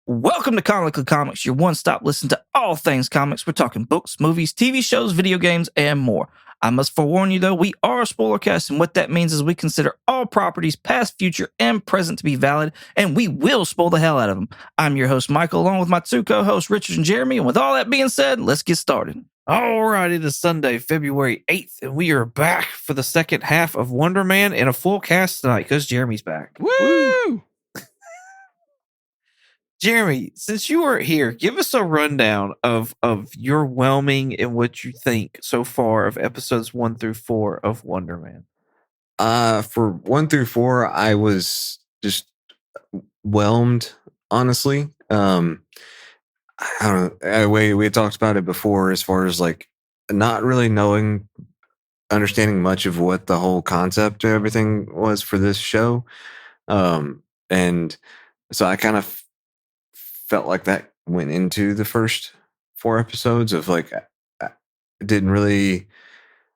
Welcome to Comically Comics, your one-stop listen to all things comics. We're talking books, movies, TV shows, video games, and more. I must forewarn you, though, we are a spoiler cast, and what that means is we consider all properties, past, future, and present, to be valid, and we will spoil the hell out of them. I'm your host, Michael, along with my two co-hosts, Richard and Jeremy, and with all that being said, let's get started. All right, it is Sunday, February 8th, and we are back for the second half of Wonder Man and a full cast tonight, because Jeremy's back. Woo! Jeremy, since you are here, give us a rundown of your whelming and what you think so far of episodes 1 through 4 of Wonder Man. For 1 through 4, I was just whelmed, honestly. I don't know. We had talked about it before as far as like not really understanding much of what the whole concept of everything was for this show. And so I kind of felt like that went into the first 4 episodes of like, it didn't really,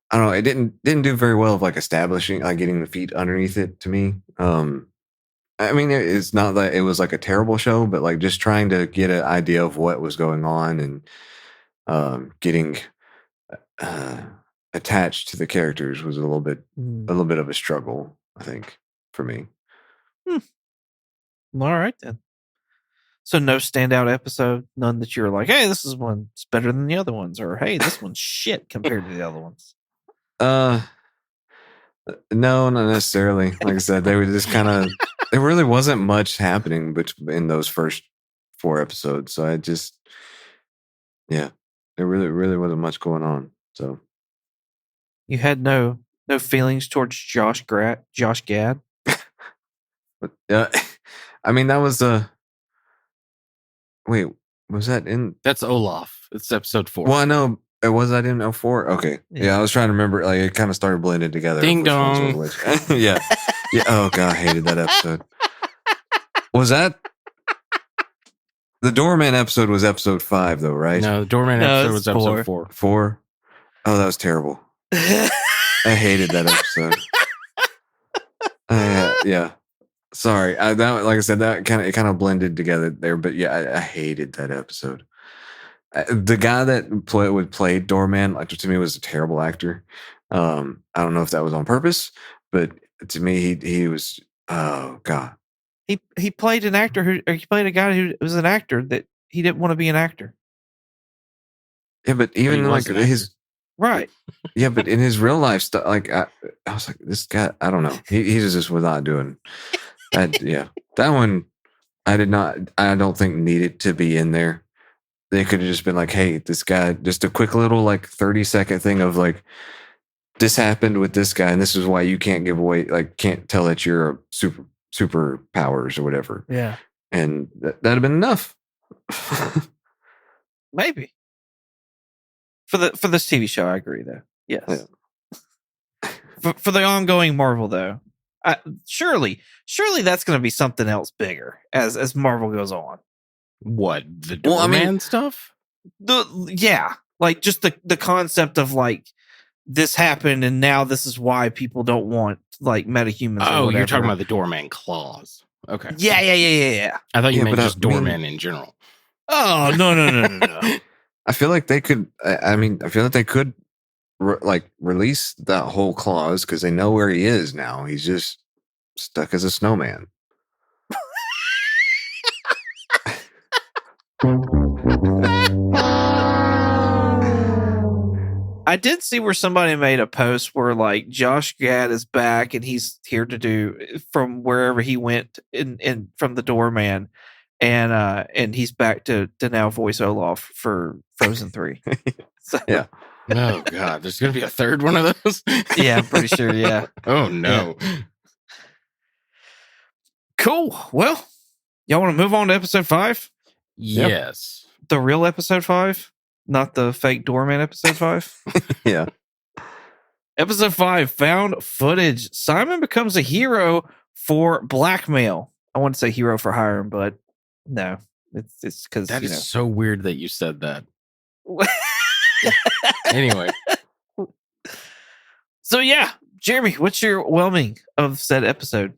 I don't know, it didn't do very well of like establishing, like getting the feet underneath it to me. I mean, it's not that it was like a terrible show, but like just trying to get an idea of what was going on and getting attached to the characters was a little bit of a struggle, I think, for me. All right then. So no standout episode, none that you're like, hey, this is one's better than the other ones, or hey, this one's shit compared to the other ones. No, not necessarily. Like I said, they were just kind of. There really wasn't much happening in those first 4 episodes, so I just, there really wasn't much going on. So you had no feelings towards Josh Gad. But I mean, that was wait, was that in? That's Olaf. It's episode 4. Well, I know it was. I didn't know 4. Okay, yeah, I was trying to remember. Like it kind of started blending together. Ding dong. Yeah. Oh god, I hated that episode. Was that the Doorman episode? Was episode 5 though, right? No, the Doorman episode was episode 4. 4. Oh, that was terrible. I hated that episode. Yeah. Sorry, like I said, that kind of blended together there, but yeah, I hated that episode. The guy that played Doorman, like to me, was a terrible actor. I don't know if that was on purpose, but to me, he was. Oh god, he played an actor he played a guy who was an actor that he didn't want to be an actor. Yeah, but even like his right. Yeah, but in his real life stuff, like I was like, this guy, I don't know, he just was not doing. Yeah, that one I don't think needed to be in there. They could have just been like, hey, this guy, just a quick little like 30-second thing of like, this happened with this guy, and this is why you can't give away, like, can't tell that you're a super powers or whatever. Yeah, and that'd have been enough. Maybe for this TV show, I agree though. Yes. Yeah. for the ongoing Marvel though. Surely that's going to be something else bigger as Marvel goes on. What, the Doorman stuff? Like just the concept of like this happened and now this is why people don't want like metahumans. Oh, you're talking about the Doorman claws. Okay. Yeah. I thought you meant just Doorman in general. Oh no. I feel like they could. I feel like they could release that whole clause because they know where he is now. He's just stuck as a snowman. I did see where somebody made a post where like Josh Gad is back and he's here to do from wherever he went in from the Doorman, and he's back to now voice Olaf for Frozen 3. So, yeah. Oh god, there's gonna be a third one of those. Yeah, I'm pretty sure. Yeah. Oh no. Yeah. Cool. Well, y'all want to move on to episode 5? Yes. Yep. The real episode 5, not the fake Doorman episode 5. Yeah. Episode 5, found footage. Simon becomes a hero for blackmail. I want to say hero for hire, but no, it's because that is so weird that you said that. Anyway, so yeah, Jeremy, what's your whelming of said episode?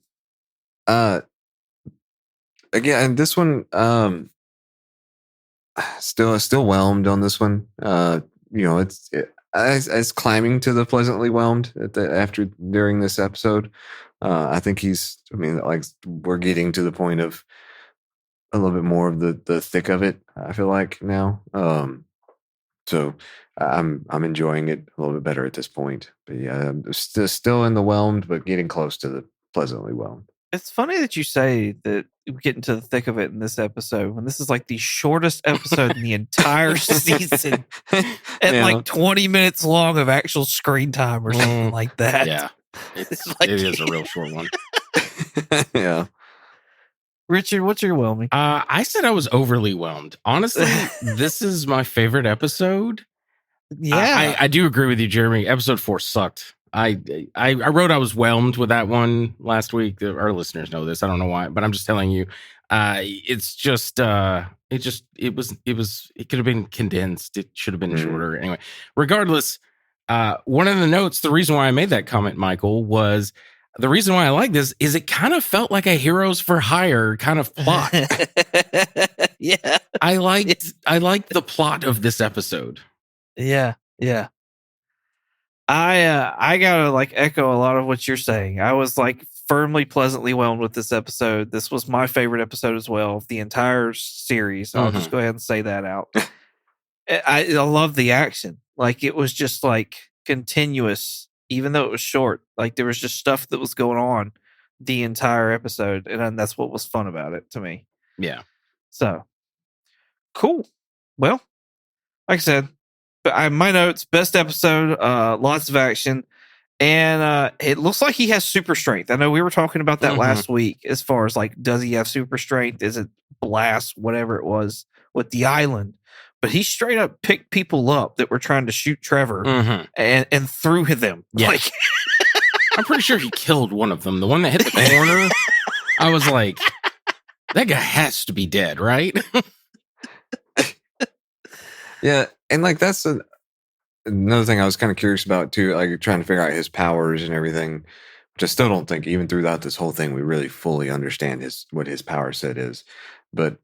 Again, this one, still whelmed on this one. It's climbing to the pleasantly whelmed during this episode. I think like we're getting to the point of a little bit more of the thick of it. I feel like now. So I'm enjoying it a little bit better at this point. But yeah, I'm still in the whelmed, but getting close to the pleasantly whelmed. It's funny that you say that we get into the thick of it in this episode when this is like the shortest episode in the entire season and like 20 minutes long of actual screen time or something like that. Yeah. It is a real short one. Yeah. Richard, what's your whelming? I said I was overly whelmed. Honestly, this is my favorite episode. Yeah. I do agree with you, Jeremy. Episode 4 sucked. I wrote I was whelmed with that one last week. Our listeners know this. I don't know why, but I'm just telling you. It's just it could have been condensed. It should have been shorter. Anyway, regardless, one of the notes, the reason why I made that comment, Michael, was the reason why I like this is it kind of felt like a Heroes for Hire kind of plot. Yeah. I liked the plot of this episode. Yeah. Yeah. I gotta like echo a lot of what you're saying. I was like firmly pleasantly whelmed with this episode. This was my favorite episode as well of the entire series. I'll just go ahead and say that out. I love the action. Like it was just like continuous, even though it was short. Like there was just stuff that was going on the entire episode, and that's what was fun about it to me. Yeah. So cool. Well, like I said, my notes, best episode, lots of action, and it looks like he has super strength. I know we were talking about that last week as far as like, does he have super strength? Is it blast, whatever it was with the island? But he straight up picked people up that were trying to shoot Trevor and threw them. Yeah. Like, I'm pretty sure he killed one of them. The one that hit the corner, I was like, that guy has to be dead, right? Yeah, and like that's another thing I was kind of curious about too, like trying to figure out his powers and everything, which I still don't think even throughout this whole thing we really fully understand what his power set is. But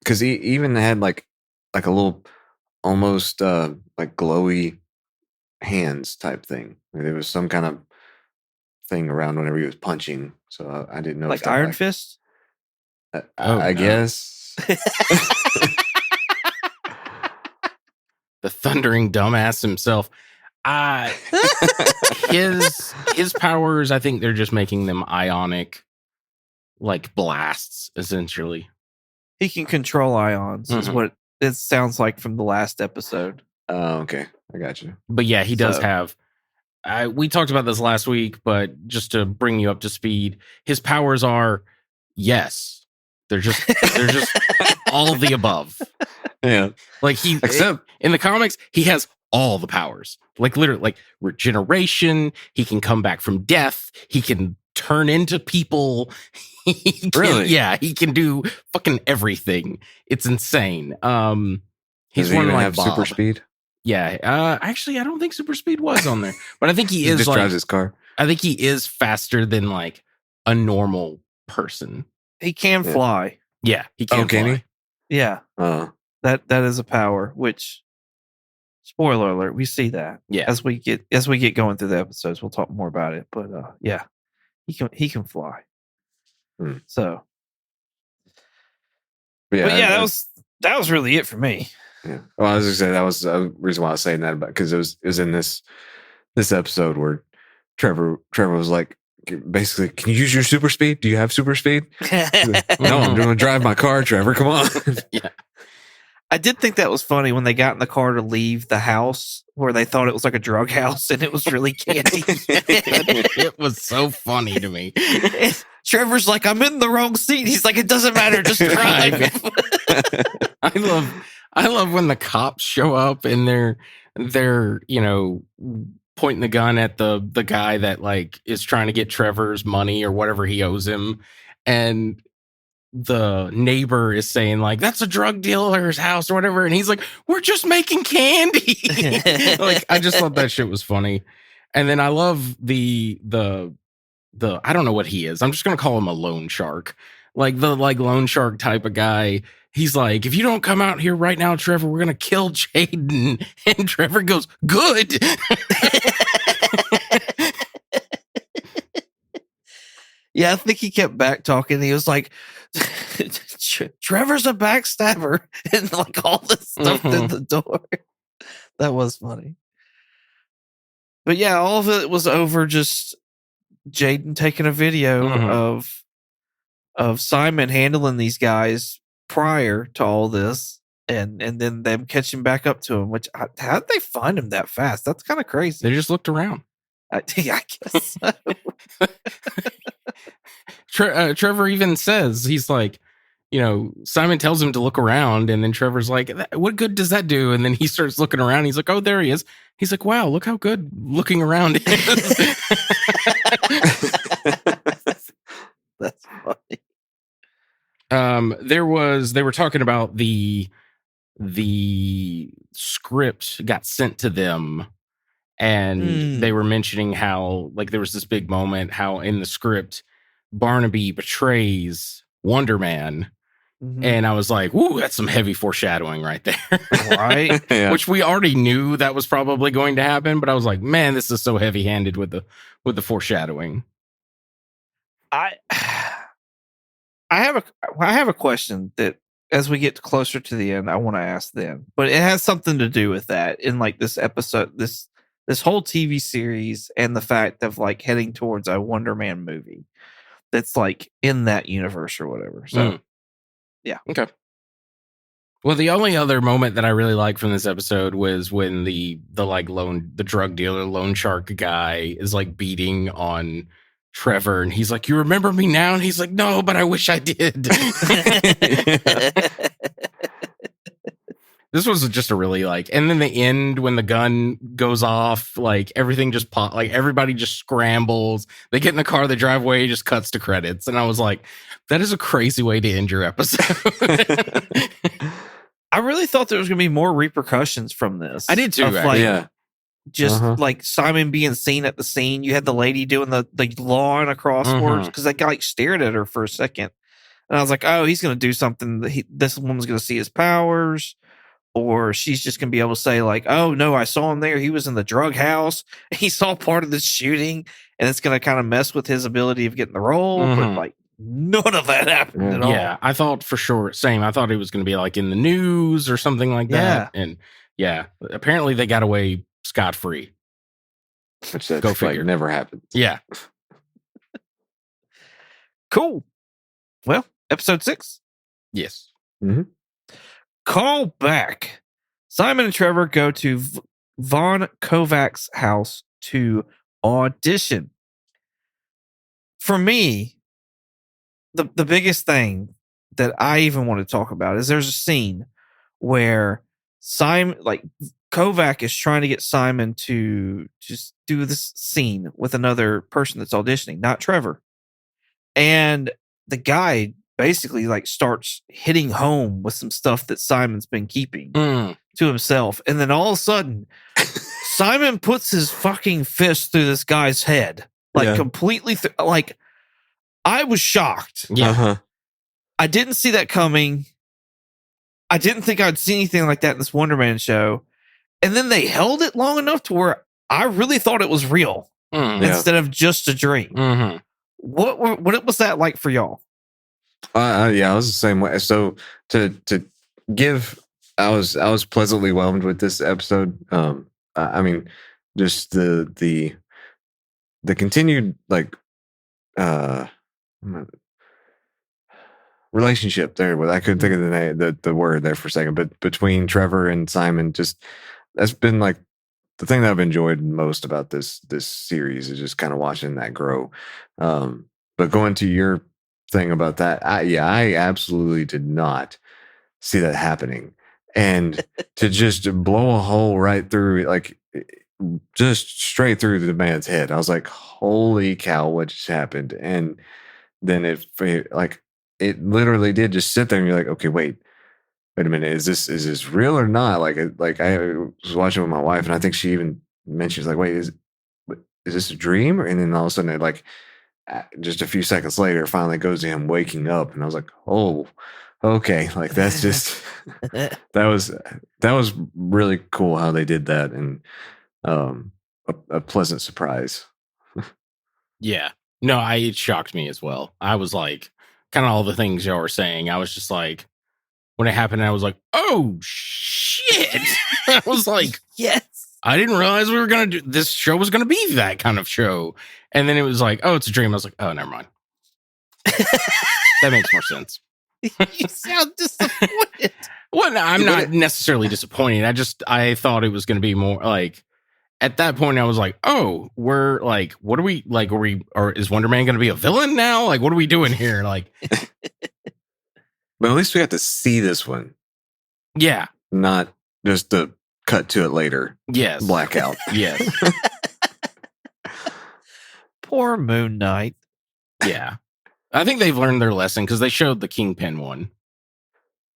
because he even had like a little almost like glowy hands type thing. Like, there was some kind of thing around whenever he was punching, so I didn't know like Iron Fist. I guess. The thundering dumbass himself. His powers, I think they're just making them ionic, like blasts, essentially. He can control ions, is what it sounds like from the last episode. Oh, okay. I got you. But yeah, he does have. We talked about this last week, but just to bring you up to speed, his powers are yes, they're just all of the above. Yeah, like except in the comics, he has all the powers. Like literally, like regeneration. He can come back from death. He can turn into people. Really? Yeah, he can do fucking everything. It's insane. He's Does he one even like have Bob. super speed? Yeah. Actually, I don't think super speed was on there, but I think he is just like drives his car. I think he is faster than like a normal person. He can fly. Yeah, he can. Can fly. he? Yeah. That is a power, which spoiler alert, we see that. Yeah. As we get going through the episodes, we'll talk more about it. But yeah. He can fly. So but yeah, that was really it for me. Yeah. Well, I was just saying that was the reason why I was saying that, because it was in this episode where Trevor was like, basically, can you use your super speed? Do you have super speed? No, I'm going to drive my car, Trevor. Come on. Yeah. I did think that was funny when they got in the car to leave the house where they thought it was like a drug house and it was really candy. It was so funny to me. Trevor's like, I'm in the wrong seat. He's like, it doesn't matter, just drive. I love when the cops show up and they're pointing the gun at the guy that like is trying to get Trevor's money or whatever he owes him, and the neighbor is saying like, that's a drug dealer's house or whatever, and he's like, we're just making candy. Like, I just thought that shit was funny. And then I love the I don't know what he is. I'm just gonna call him a loan shark. Like the loan shark type of guy he's like, if you don't come out here right now, Trevor, we're gonna kill Jaden. And Trevor goes, good. Yeah, I think he kept back talking. He was like, Trevor's a backstabber, and like all this stuff in the door. That was funny. But yeah, all of it was over just Jaden taking a video of Simon handling these guys prior to all this, and then them catching back up to him. Which how'd they find him that fast? That's kind of crazy. They just looked around. I guess so. Trevor even says, he's like, Simon tells him to look around, and then Trevor's like, what good does that do? And then he starts looking around. He's like, oh, there he is. He's like, wow, look how good looking around is. That's funny. They were talking about the script got sent to them, and they were mentioning how, like, there was this big moment, how in the script, Barnaby betrays Wonder Man. And I was like, "Ooh, that's some heavy foreshadowing right there." Right? Yeah. Which we already knew that was probably going to happen, but I was like, "Man, this is so heavy-handed with the foreshadowing." I have a question that, as we get closer to the end, I want to ask them, but it has something to do with that in like this episode, this whole TV series, and the fact of like heading towards a Wonder Man movie that's like in that universe or whatever. So. Yeah. Okay. Well, the only other moment that I really like from this episode was when the drug dealer loan shark guy is like beating on Trevor, and he's like, "You remember me now?" And he's like, "No, but I wish I did." This was just a really and then the end when the gun goes off, like everything just like everybody just scrambles. They get in the car, they drive away, just cuts to credits. And I was like, that is a crazy way to end your episode. I really thought there was going to be more repercussions from this. I did too. Yeah. Just like Simon being seen at the scene. You had the lady doing the lawn across words because that guy like stared at her for a second. And I was like, oh, he's going to do something. This woman's going to see his powers. Or she's just going to be able to say like, oh, no, I saw him there. He was in the drug house. He saw part of this shooting. And it's going to kind of mess with his ability of getting the role. But like none of that happened at all. Yeah, I thought for sure. Same. I thought it was going to be like in the news or something like that. And yeah, apparently they got away scot-free. Which that's Go figure. like never happened. Yeah. Cool. Well, episode 6. Yes. Call back. Simon and Trevor go to Von Kovac's house to audition. For me, the biggest thing that I even want to talk about is there's a scene where Simon, like Kovac, is trying to get Simon to just do this scene with another person that's auditioning, not Trevor. And the guy basically like starts hitting home with some stuff that Simon's been keeping to himself. And then all of a sudden, Simon puts his fucking fist through this guy's head, like completely, like I was shocked. Yeah. I didn't see that coming. I didn't think I'd see anything like that in this Wonder Man show. And then they held it long enough to where I really thought it was real instead of just a dream. What was that like for y'all? Yeah, I was the same way. So to give, I was pleasantly whelmed with this episode. I mean, just the continued like relationship there. With I couldn't think of the name, the word there for a second, but between Trevor and Simon, just that's been like the thing that I've enjoyed most about this series is just kind of watching that grow. But going to your thing about that, I absolutely did not see that happening, and to just blow a hole right through, like just straight through the man's head. I was like, holy cow, what just happened? And then it literally did just sit there and you're like, okay, wait a minute, is this real or not? Like I was watching with my wife, and I think she even mentions like, wait, is this a dream? And then all of a sudden it like just a few seconds later, it finally goes to him waking up, and I was like, oh, okay, like that's just that was really cool how they did that, and a pleasant surprise. Yeah. No, it shocked me as well. I was like, kind of all the things y'all were saying. I was just like, when it happened, I was like, oh shit. I was like, yes. I didn't realize we were going to do this show was going to be that kind of show. And then it was like, oh, it's a dream. I was like, oh, never mind. That makes more sense. You sound disappointed. Well, no, I'm not necessarily disappointed. I thought it was going to be more like, at that point, I was like, oh, we're like, what are we like? Is Wonder Man going to be a villain now? Like, what are we doing here? Like, But at least we got to see this one, yeah, not just the cut to it later. yes, Blackout. yes, Poor Moon Knight. yeah. I think they've learned their lesson because they showed the Kingpin one.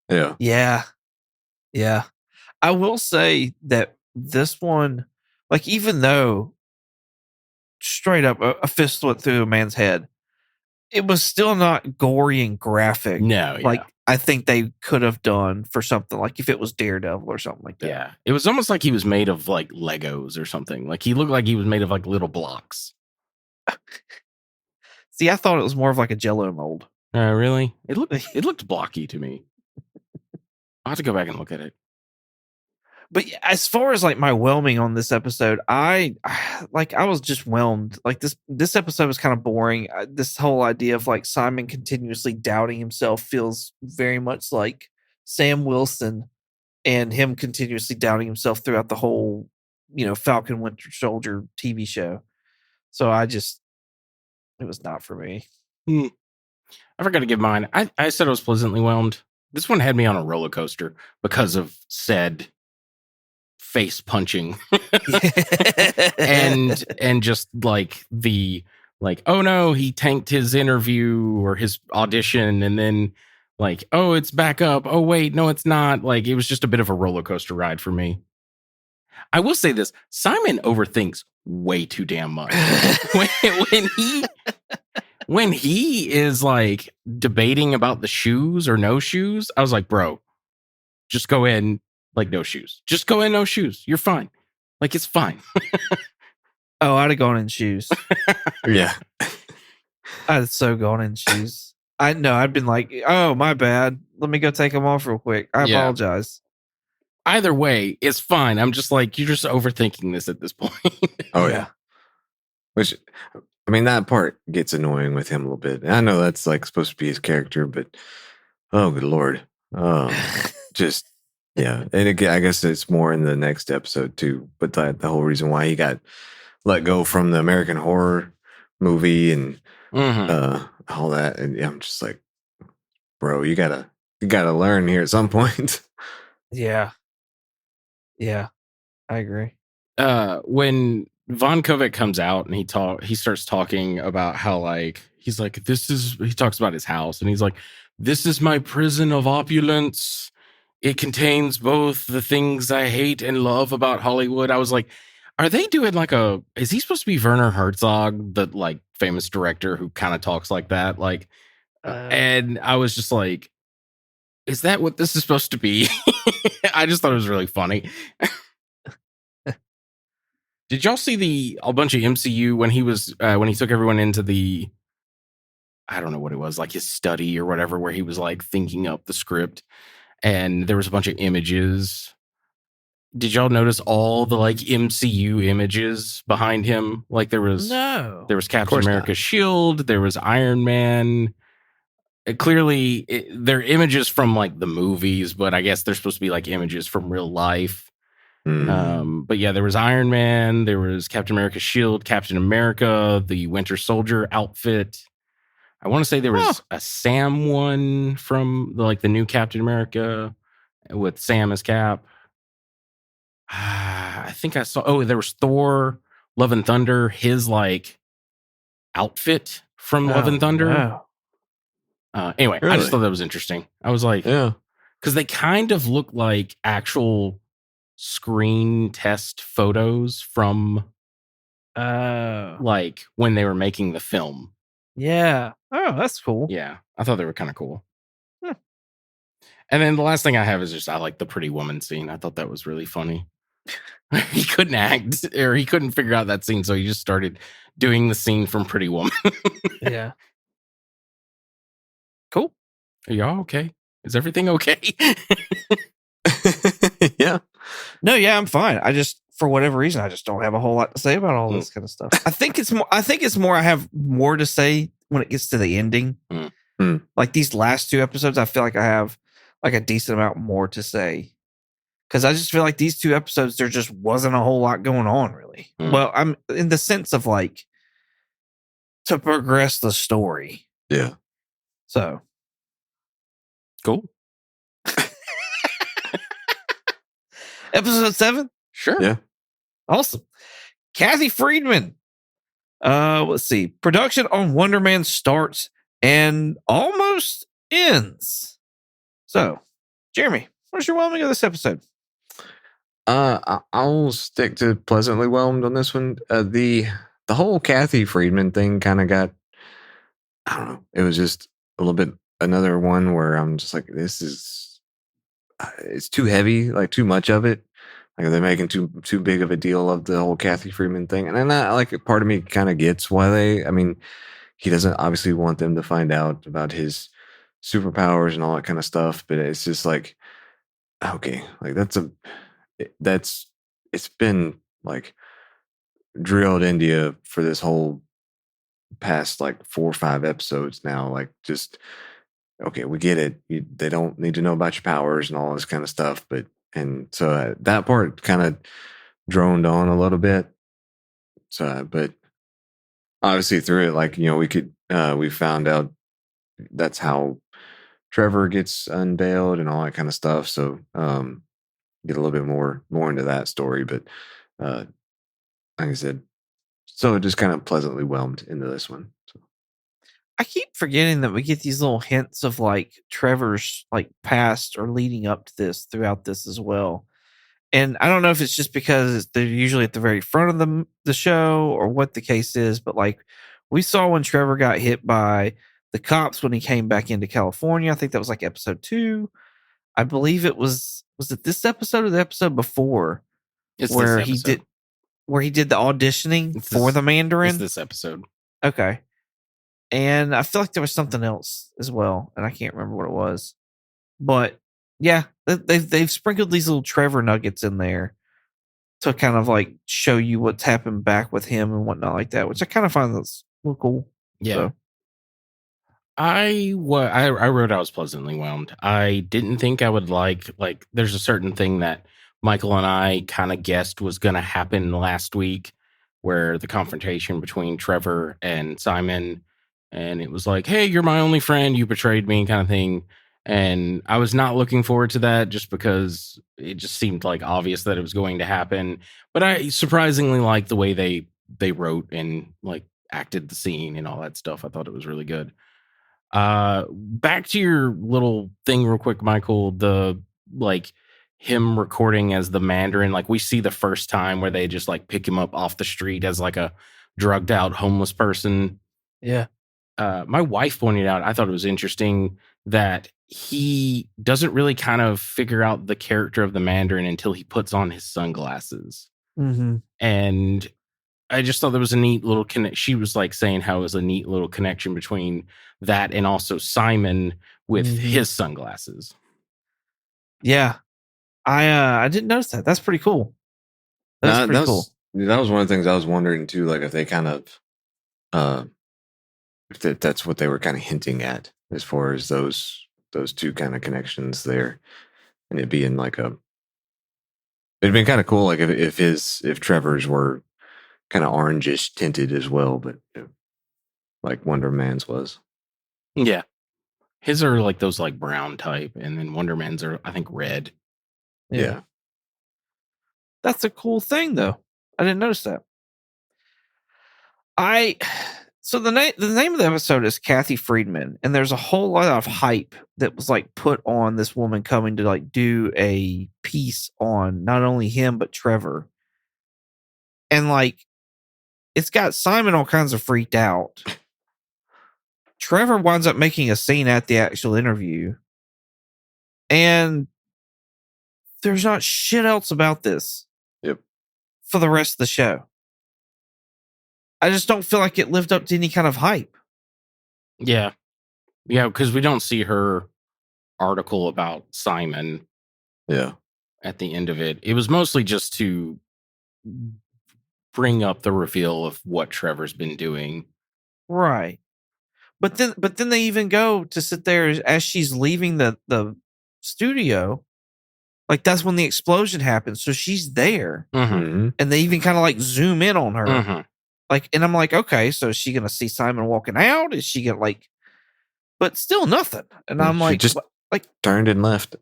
Yeah. Yeah. Yeah. I will say that this one, like, even though straight up a fist went through a man's head, it was still not gory and graphic. No, Like, yeah. I think they could have done for something like if it was Daredevil or something like that. Yeah, it was almost like he was made of like Legos or something. Like he looked like he was made of like little blocks. See, I thought it was more of like a Jello mold. Really? It looked blocky to me. I'll have to go back and look at it. But as far as like my whelming on this episode, I was just whelmed. Like this episode was kind of boring. This whole idea of like Simon continuously doubting himself feels very much like Sam Wilson and him continuously doubting himself throughout the whole, Falcon Winter Soldier TV show. So it was not for me. I forgot to give mine. I said I was pleasantly whelmed. This one had me on a roller coaster because of said face punching and just like oh no, he tanked his interview or his audition, and then like, oh, it's back up, oh wait, no, it's not. Like, it was just a bit of a roller coaster ride for me. I will say this: Simon overthinks way too damn much. when he is like debating about the shoes or no shoes, I was like, bro, just go in like no shoes. Just go in no shoes. You're fine. Like, it's fine. Oh, I'd have gone in shoes. Yeah. I'd have so gone in shoes. I know. I'd been like, oh, my bad. Let me go take them off real quick. I apologize. Either way, it's fine. I'm just like, you're just overthinking this at this point. Oh, yeah. Which, I mean, that part gets annoying with him a little bit. I know that's like supposed to be his character, but oh, good Lord. Just, yeah. And again, I guess it's more in the next episode too. But the whole reason why he got let go from the American Horror movie and all that. And yeah, I'm just like, bro, you gotta learn here at some point. Yeah. Yeah. I agree. When Von Kovic comes out and he starts talking about how like he's like, he talks about his house and he's like, this is my prison of opulence. It contains both the things I hate and love about Hollywood. I was like, are they doing like is he supposed to be Werner Herzog, the like famous director who kind of talks like that? Like, and I was just like, is that what this is supposed to be? I just thought it was really funny. Did y'all see a bunch of MCU when he took everyone into the, I don't know what it was, like his study or whatever, where he was like thinking up the script and there was a bunch of images. Did y'all notice all the like MCU images behind him? Like there was Captain America's shield, there was Iron Man. Clearly, they're images from like the movies, but I guess they're supposed to be like images from real life. But yeah, there was Iron Man, there was Captain America's shield, Captain America, the Winter Soldier outfit. I want to say there was a Sam one from the new Captain America with Sam as Cap. I think I saw. Oh, there was Thor, Love and Thunder, his like outfit from Love and Thunder. No. Anyway, Really? I just thought that was interesting. I was like, yeah, because they kind of look like actual screen test photos from like when they were making the film. Yeah. Oh, that's cool. Yeah, I thought they were kind of cool. And then the last thing I have is just I like the pretty woman scene. I thought that was really funny. He couldn't act or he couldn't figure out that scene, so he just started doing the scene from Pretty Woman. Yeah. Cool. Are y'all okay? Is everything okay? Yeah. No, yeah, I'm fine. I just, for whatever reason, I just don't have a whole lot to say about all this kind of stuff. I think it's more. I have more to say when it gets to the ending. Like these last 2 episodes, I feel like I have like a decent amount more to say. Because I just feel like these 2 episodes, there just wasn't a whole lot going on, really. Well, I'm in the sense of like to progress the story. Yeah. So Cool. Episode 7? Sure. Yeah. Awesome. Kathy Friedman. Let's see. Production on Wonder Man starts and almost ends. So, Jeremy, what's your whelming of this episode? I'll stick to pleasantly whelmed on this one. The whole Kathy Friedman thing kind of got, I don't know. It was just a little bit another one where I'm just like, this is, it's too heavy, like too much of it. Like they're making too big of a deal of the whole Kathy Freeman thing, and then like part of me kind of gets why they. I mean, he doesn't obviously want them to find out about his superpowers and all that kind of stuff, but it's just like, okay, like it's been like drilled into you for this whole past like 4 or 5 episodes now. Like just okay, we get it. They don't need to know about your powers and all this kind of stuff, but. And so that part kind of droned on a little bit. So, but obviously through it, like, we found out that's how Trevor gets unveiled and all that kind of stuff. So, get a little bit more into that story. But, like I said, so it just kind of pleasantly whelmed into this one. So. I keep forgetting that we get these little hints of like Trevor's like past or leading up to this throughout this as well. And I don't know if it's just because they're usually at the very front of the show or what the case is, but like we saw when Trevor got hit by the cops when he came back into California. I think that was like episode 2. I believe it was it this episode or the episode before where he did the auditioning for the Mandarin? It's this episode. Okay. And I feel like there was something else as well, and I can't remember what it was. But yeah, they've sprinkled these little Trevor nuggets in there to kind of like show you what's happened back with him and whatnot like that, which I kind of find that's a little cool. Yeah. So. I wrote I was pleasantly whelmed. I didn't think I would like there's a certain thing that Michael and I kind of guessed was going to happen last week, where the confrontation between Trevor and Simon, and it was like, hey, you're my only friend, you betrayed me kind of thing. And I was not looking forward to that just because it just seemed like obvious that it was going to happen. But I surprisingly liked the way they wrote and like acted the scene and all that stuff. I thought it was really good. Back to your little thing real quick, Michael, the like him recording as the Mandarin, like we see the first time where they just like pick him up off the street as like a drugged out homeless person. Yeah. My wife pointed out, I thought it was interesting that he doesn't really kind of figure out the character of the Mandarin until he puts on his sunglasses. Mm-hmm. And I just thought there was a neat little She was like saying how it was a neat little connection between that and also Simon with his sunglasses. Yeah, I didn't notice that. That's pretty cool. That's pretty cool. That was one of the things I was wondering too, like if they kind of, if that's what they were kind of hinting at as far as those 2 kind of connections there, and it being like it'd been kind of cool, like if Trevor's were kind of orangish tinted as well, but like Wonder Man's was. Yeah. His are like those like brown type, and then Wonder Man's are, I think, red. Yeah. That's a cool thing though. I didn't notice that. So the name of the episode is Kathy Friedman, and there's a whole lot of hype that was like put on this woman coming to like do a piece on not only him but Trevor. And like it's got Simon all kinds of freaked out. Trevor winds up making a scene at the actual interview. And there's not shit else about this. Yep. For the rest of the show. I just don't feel like it lived up to any kind of hype. Yeah. Yeah, because we don't see her article about Simon Yeah. at the end of it. It was mostly just to bring up the reveal of what Trevor's been doing. Right. But then they even go to sit there as she's leaving the studio. Like that's when the explosion happens. So she's there. Mm-hmm. And they even kind of like zoom in on her. Mm-hmm. Like, and I'm like, okay, so is she gonna see Simon walking out? Is she gonna like, but still nothing. And I'm She like, just turned and left.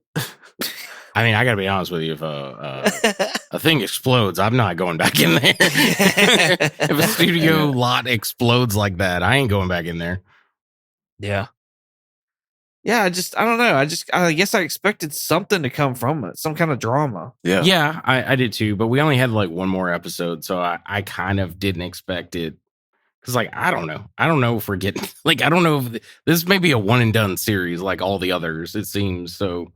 I mean, I gotta be honest with you. If a thing explodes, I'm not going back in there. If a studio lot explodes like that, I ain't going back in there. Yeah. Yeah, I don't know. I guess I expected something to come from it, some kind of drama. Yeah. Yeah, I did too, but we only had like one more episode, so I kind of didn't expect it. Because, like, I don't know if we're getting, like, I don't know if this may be a one and done series like all the others, it seems. So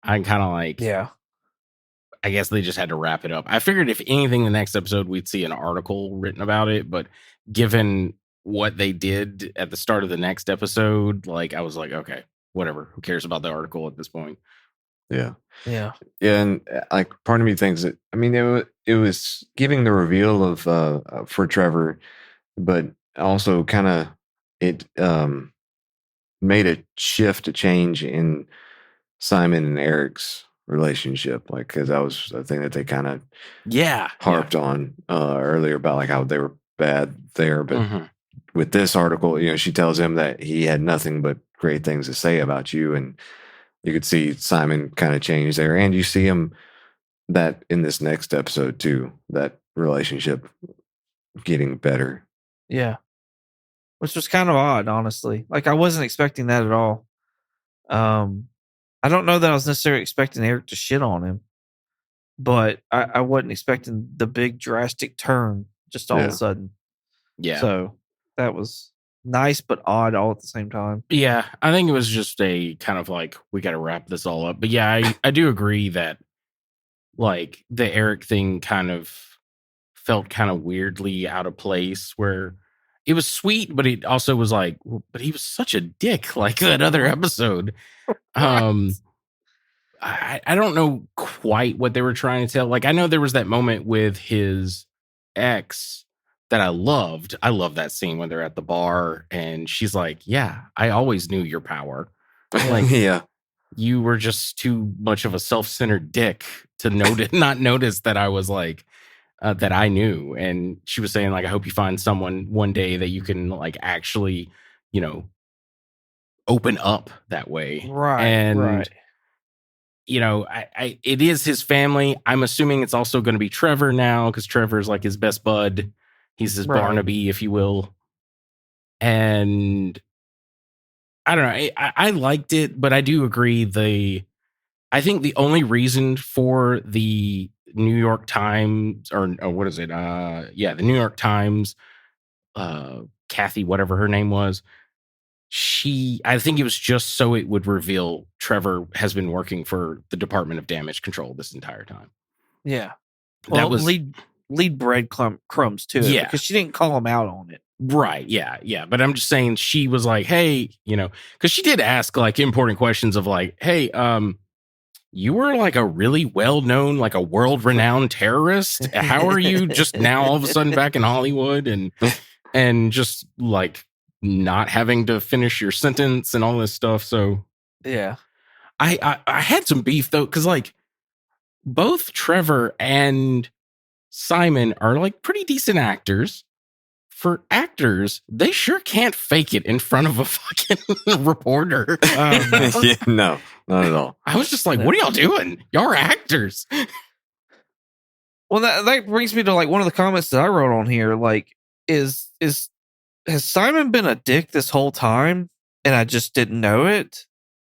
I'm kind of like, Yeah. I guess they just had to wrap it up. I figured if anything, the next episode, we'd see an article written about it. But given what they did at the start of the next episode, like, I was like, okay, whatever. Who cares about the article at this point? Yeah. Yeah. Yeah. And like part of me thinks that, I mean, it was giving the reveal of, for Trevor, but also kind of it made a change in Simon and Eric's relationship, like because that was the thing that they kind of harped on earlier about like how they were bad there, but with this article, you know, she tells him that he had nothing but great things to say about you, and you could see Simon kind of change there, and you see him that in this next episode too, that relationship getting better. Yeah. Which was kind of odd, honestly. Like I wasn't expecting that at all. I don't know that I was necessarily expecting Eric to shit on him, but I wasn't expecting the big drastic turn just all of a sudden. Yeah. So that was nice but odd all at the same time. Yeah, I think it was just a kind of like, we got to wrap this all up. But yeah, I do agree that like the Eric thing kind of felt kind of weirdly out of place, where it was sweet, but it also was like, but he was such a dick like that other episode. I don't know quite what they were trying to tell. Like, I know there was that moment with his ex that I loved. I love that scene when they're at the bar and she's like, yeah, I always knew your power. Like, Yeah. You were just too much of a self-centered dick to not notice that I was like, that I knew. And she was saying like, I hope you find someone one day that you can like actually, you know, open up that way. Right. And right. you know, I it is his family. I'm assuming it's also going to be Trevor now, because Trevor's like his best bud. He's his Barnaby, if you will. And I don't know. I liked it, but I do agree. I think the only reason for the New York Times, or what is it? The New York Times, Kathy, whatever her name was, I think it was just so it would reveal Trevor has been working for the Department of Damage Control this entire time. Yeah. Well, that was lead breadcrumbs to it, because she didn't call him out on it. Right. Yeah. Yeah. But I'm just saying, she was like, hey, you know, because she did ask like important questions of like, hey, you were like a really well-known, like a world-renowned terrorist. How are you just now all of a sudden back in Hollywood and just like not having to finish your sentence and all this stuff? So yeah, I had some beef though, because like both Trevor and Simon are like pretty decent actors. For actors, they sure can't fake it in front of a fucking reporter. Yeah, no, not at all. I was just like, what are y'all doing? Y'all are actors. Well, that brings me to like one of the comments that I wrote on here. Like, has Simon been a dick this whole time and I just didn't know it?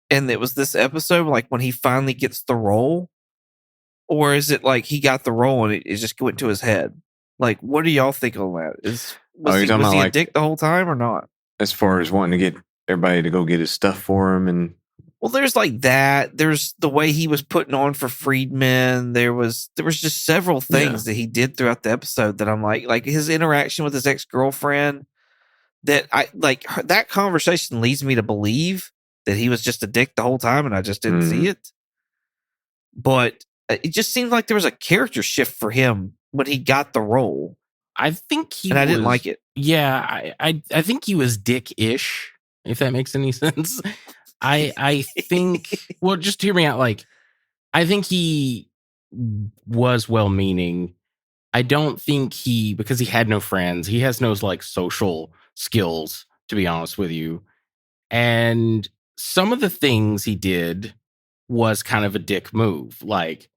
And it was this episode, like when he finally gets the role? Or is it like he got the role and it just went to his head? Like, what do y'all think on that? Was he a dick the whole time or not? As far as wanting to get everybody to go get his stuff for him and Well, there's like that. There's the way he was putting on for Friedman. There was just several things that he did throughout the episode that I'm like his interaction with his ex-girlfriend, that I like that conversation leads me to believe that he was just a dick the whole time and I just didn't see it. But it just seemed like there was a character shift for him when he got the role. I think he I didn't like it. Yeah, I think he was dick-ish, if that makes any sense. I think, well, just hear me out. Like, I think he was well-meaning. I don't think because he had no friends, he has no like social skills, to be honest with you. And some of the things he did was kind of a dick move. Like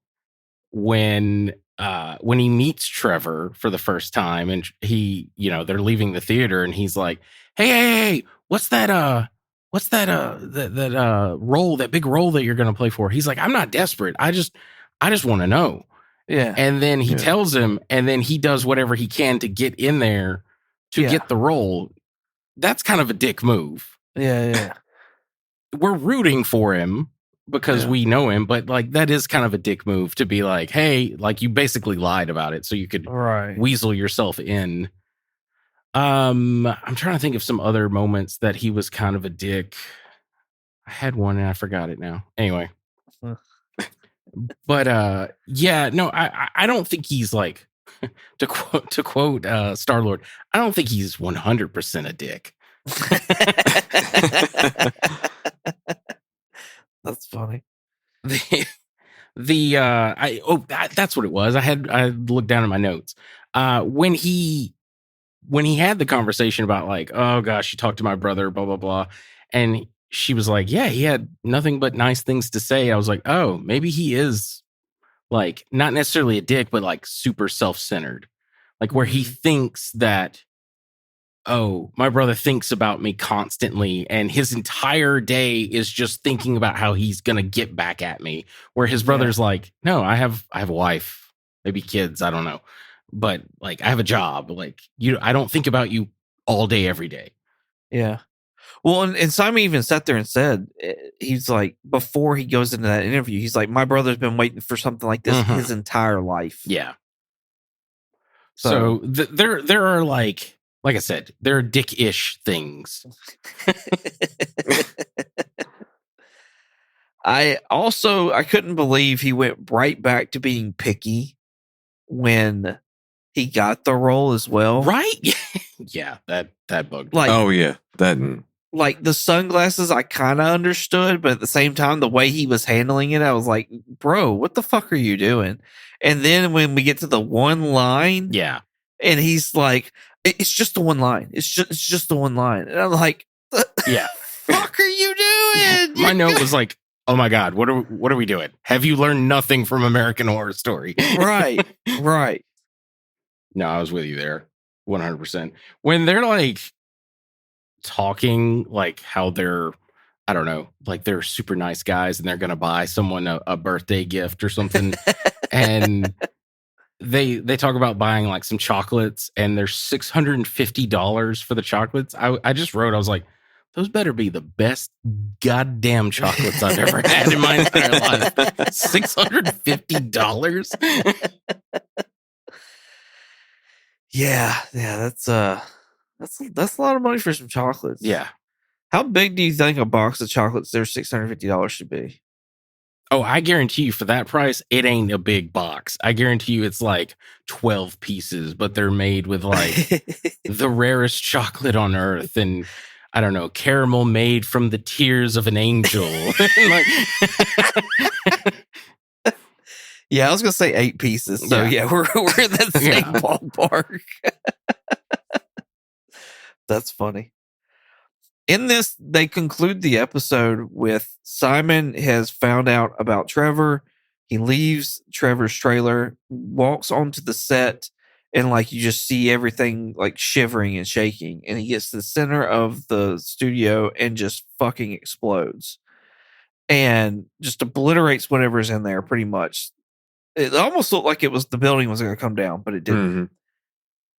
when he meets Trevor for the first time and they're leaving the theater and he's like, hey, what's that role, that big role that you're going to play for? He's like, I'm not desperate. I just want to know. Yeah. And then he tells him, and then he does whatever he can to get in there to get the role. That's kind of a dick move. Yeah. We're rooting for him because we know him, but like that is kind of a dick move to be like, hey, like you basically lied about it so you could weasel yourself in. I'm trying to think of some other moments that he was kind of a dick. I had one and I forgot it now. Anyway. But I don't think he's like to quote Star-Lord, I don't think he's 100% a dick. That's funny. That's what it was. I looked down at my notes. When he had the conversation about like, oh gosh, you talked to my brother, blah blah blah, and she was like, yeah, he had nothing but nice things to say. I was like, oh, maybe he is like not necessarily a dick, but like super self-centered, like where he thinks that, oh, my brother thinks about me constantly and his entire day is just thinking about how he's going to get back at me. Where his brother's like, no, I have a wife, maybe kids. I don't know. But like, I have a job. Like I don't think about you all day, every day. Yeah. Well, and Simon even sat there and said, he's like, before he goes into that interview, he's like, my brother's been waiting for something like this his entire life. Yeah. So there are like I said, there are dick-ish things. I couldn't believe he went right back to being picky when he got the role as well. Right? Yeah, that bugged. Like, oh yeah, that. Like the sunglasses, I kind of understood, but at the same time, the way he was handling it, I was like, bro, what the fuck are you doing? And then when we get to the one line, and he's like, it's just the one line. It's just the one line. And I'm like, yeah, fuck are you doing? My note was like, oh my God, what are we doing? Have you learned nothing from American Horror Story? Right. No, I was with you there. 100%. When they're like talking like how they're, I don't know, like they're super nice guys and they're going to buy someone a birthday gift or something. And they talk about buying like some chocolates and there's $650 for the chocolates. I just wrote, I was like, those better be the best goddamn chocolates I've ever had in my entire life. $650? Yeah, that's a lot of money for some chocolates. Yeah. How big do you think a box of chocolates their $650 should be? Oh, I guarantee you for that price, it ain't a big box. I guarantee you it's like 12 pieces, but they're made with like the rarest chocolate on earth and I don't know, caramel made from the tears of an angel. Like, yeah, I was gonna say 8 pieces. So yeah, we're in that same ballpark. That's funny. In this, they conclude the episode with Simon has found out about Trevor. He leaves Trevor's trailer, walks onto the set, and like you just see everything like shivering and shaking. And he gets to the center of the studio and just fucking explodes. And just obliterates whatever's in there pretty much. It almost looked like it was the building was going to come down, but it didn't.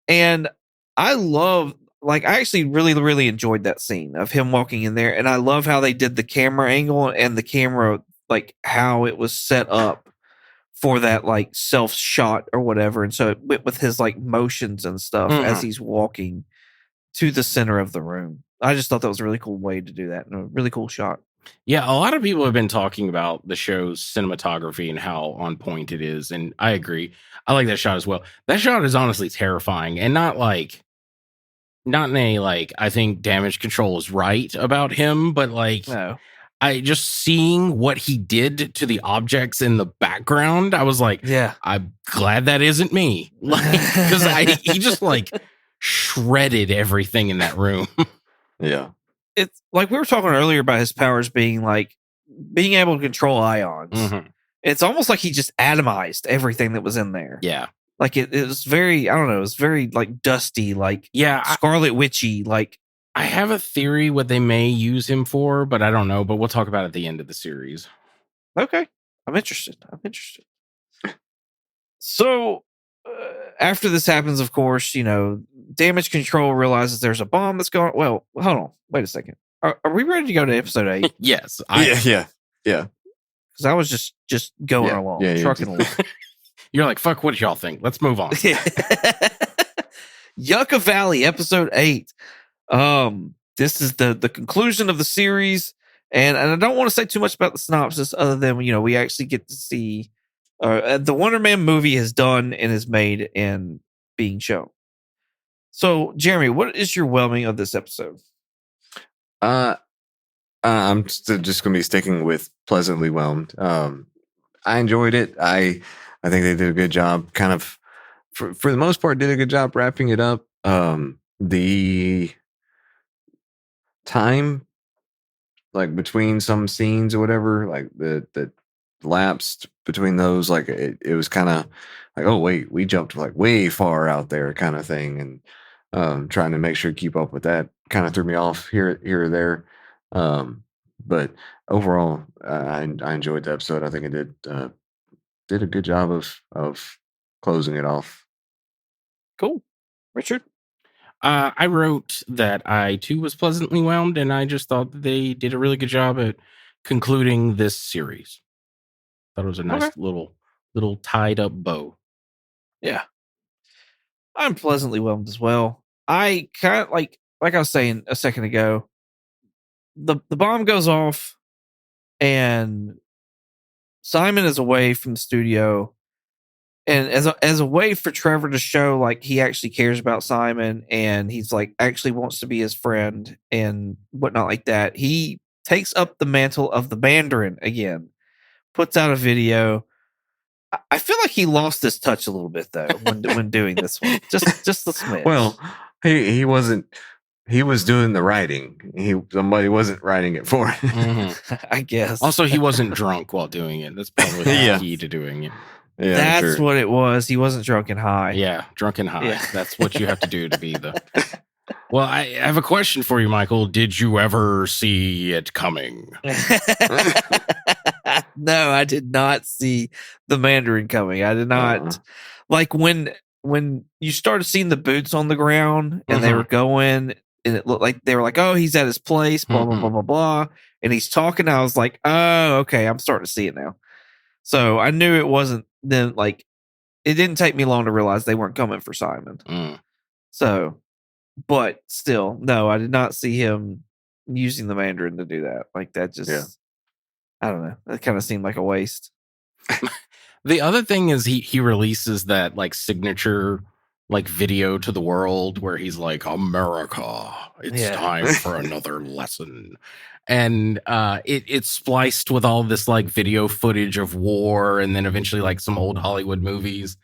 And I love like I actually really, really enjoyed that scene of him walking in there, and I love how they did the camera angle and the camera, like how it was set up for that like self shot or whatever, and so it went with his like motions and stuff as he's walking to the center of the room. I just thought that was a really cool way to do that, and a really cool shot. Yeah, a lot of people have been talking about the show's cinematography and how on point it is, and I agree. I like that shot as well. That shot is honestly terrifying, and not in a like I think Damage Control is right about him, but like No. I just seeing what he did to the objects in the background, I was like, Yeah. I'm glad that isn't me. Like, because he just like shredded everything in that room. Yeah. It's like we were talking earlier about his powers being like being able to control ions. Mhm. It's almost like he just atomized everything that was in there. Yeah. Like it was very, I don't know, it was very like dusty, like Scarlet Witchy, like. I have a theory what they may use him for, but I don't know. But we'll talk about it at the end of the series. Okay. I'm interested. So after this happens, of course, Damage Control realizes there's a bomb that's going. Well, hold on. Wait a second. Are we ready to go to episode 8? Yes. Yeah. Because I was just going along, trucking along. You're like, fuck, what do y'all think? Let's move on. Yucca Valley, episode 8. This is the conclusion of the series, and I don't want to say too much about the synopsis other than we actually get to see the Wonder Man movie is done and is made and being shown. So, Jeremy, what is your whelming of this episode? I'm just going to be sticking with pleasantly whelmed. I enjoyed it. I think they did a good job. Kind of, for the most part, did a good job wrapping it up. The time, like between some scenes or whatever, like the lapsed between those, like it was kind of like, oh wait, we jumped like way far out there, kind of thing, and trying to make sure to keep up with that kind of threw me off here or there. But overall, I enjoyed the episode. I think it did a good job of closing it off. Cool. Richard? I wrote that I too was pleasantly whelmed, and I just thought that they did a really good job at concluding this series. Thought it was a nice little tied up bow. Yeah. I'm pleasantly whelmed as well. I kind of like I was saying a second ago, the bomb goes off and Simon is away from the studio, and as a way for Trevor to show like he actually cares about Simon and he's like actually wants to be his friend and whatnot like that, he takes up the mantle of the Mandarin again, puts out a video. I feel like he lost his touch a little bit though when doing this one. Just the smidge. Well, he wasn't. He was doing the writing. Somebody wasn't writing it for him. Mm-hmm. I guess. Also, he wasn't drunk while doing it. That's probably the key to doing it. Yeah, that's what it was. He wasn't drunk and high. Yeah, drunk and high. Yeah. That's what you have to do to be the. Well, I have a question for you, Michael. Did you ever see it coming? No, I did not see the Mandarin coming. I did not. Like when you started seeing the boots on the ground and they were going, and it looked like they were like, oh, he's at his place, blah, blah, blah, blah, blah. And he's talking. I was like, oh, okay, I'm starting to see it now. So I knew it wasn't then. Like, it didn't take me long to realize they weren't coming for Simon. So, but still, no, I did not see him using the Mandarin to do that. Like, that just, I don't know. That kind of seemed like a waste. The other thing is he releases that like signature like video to the world where he's like, America, it's time for another lesson. And it's spliced with all this like video footage of war and then eventually like some old Hollywood movies.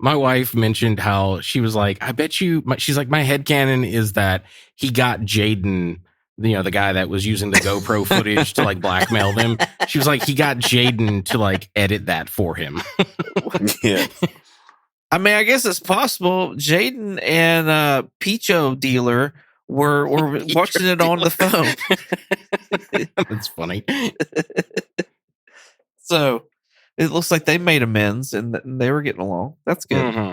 My wife mentioned how she was like, I bet you, she's like, my headcanon is that he got Jaden, the guy that was using the GoPro footage to like blackmail them. She was like, he got Jaden to like edit that for him. Yeah. I mean, I guess it's possible. Jaden and Picho Dealer were watching it on the phone. That's funny. So it looks like they made amends and they were getting along. That's good. Mm-hmm.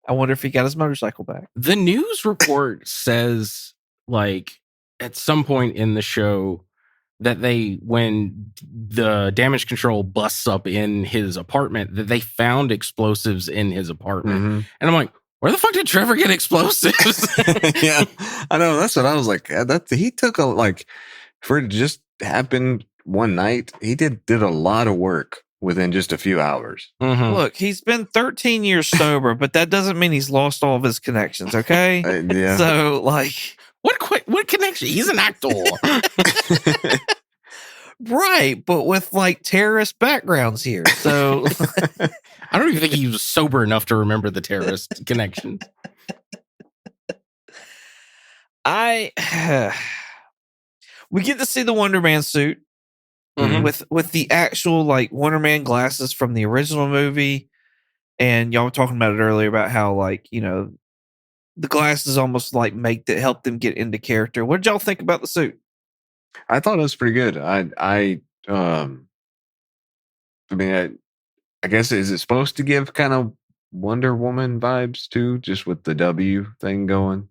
I wonder if he got his motorcycle back. The news report says, like, at some point in the show that when the damage control busts up in his apartment, that they found explosives in his apartment. Mhm. And I'm like, where the fuck did Trevor get explosives? Yeah, I know. That's what I was like. He took for it to just happen one night. He did a lot of work within just a few hours. Mhm. Look, he's been 13 years sober, but that doesn't mean he's lost all of his connections, okay? Yeah. So, like... What connection? He's an actor. Right, but with, like, terrorist backgrounds here. So... I don't even think he was sober enough to remember the terrorist connections. We get to see the Wonder Man suit with the actual, like, Wonder Man glasses from the original movie. And y'all were talking about it earlier about how, like, you know, the glasses almost like help them get into character. What did y'all think about the suit? I thought it was pretty good. I mean, I guess, is it supposed to give kind of Wonder Woman vibes too, just with the W thing going?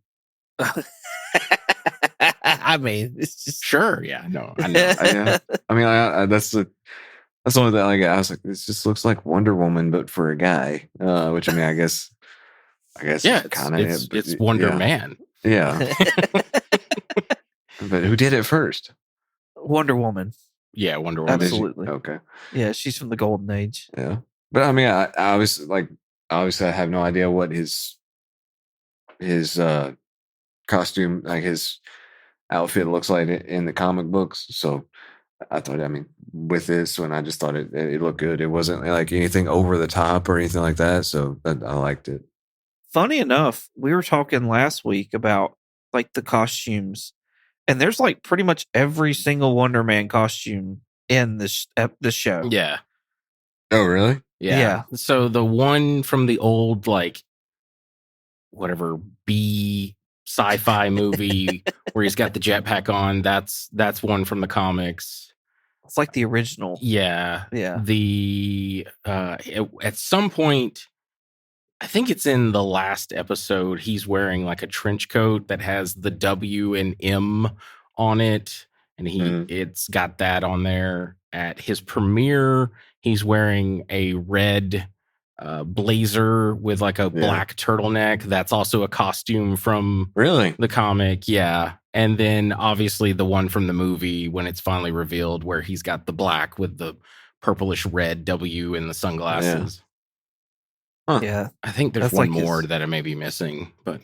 I mean, it's just... Sure, yeah, no, I know. I mean, that's the only thing. Like, I was like, this just looks like Wonder Woman, but for a guy. Which, I mean, I guess, yeah, it's Wonder Man. Yeah. But who did it first? Wonder Woman. Yeah, Wonder Woman. Absolutely. Okay. Yeah, she's from the Golden Age. Yeah, but I mean, I was like, obviously, I have no idea what his costume, like his outfit, looks like in the comic books. So I thought, I mean, with this one, I just thought it looked good. It wasn't like anything over the top or anything like that. So I liked it. Funny enough, we were talking last week about like the costumes, and there's like pretty much every single Wonder Man costume in this show. Yeah. Oh, really? Yeah. So the one from the old, like, whatever B sci-fi movie where he's got the jetpack on, that's one from the comics. It's like the original. Yeah. Yeah. The at some point, I think it's in the last episode, he's wearing like a trench coat that has the W and M on it, and it's got that on there. At his premiere, he's wearing a red blazer with like a black turtleneck. That's also a costume from the comic. Yeah. And then obviously the one from the movie when it's finally revealed, where he's got the black with the purplish red W and the sunglasses. Huh. Yeah. I think there's one like more that I may be missing, but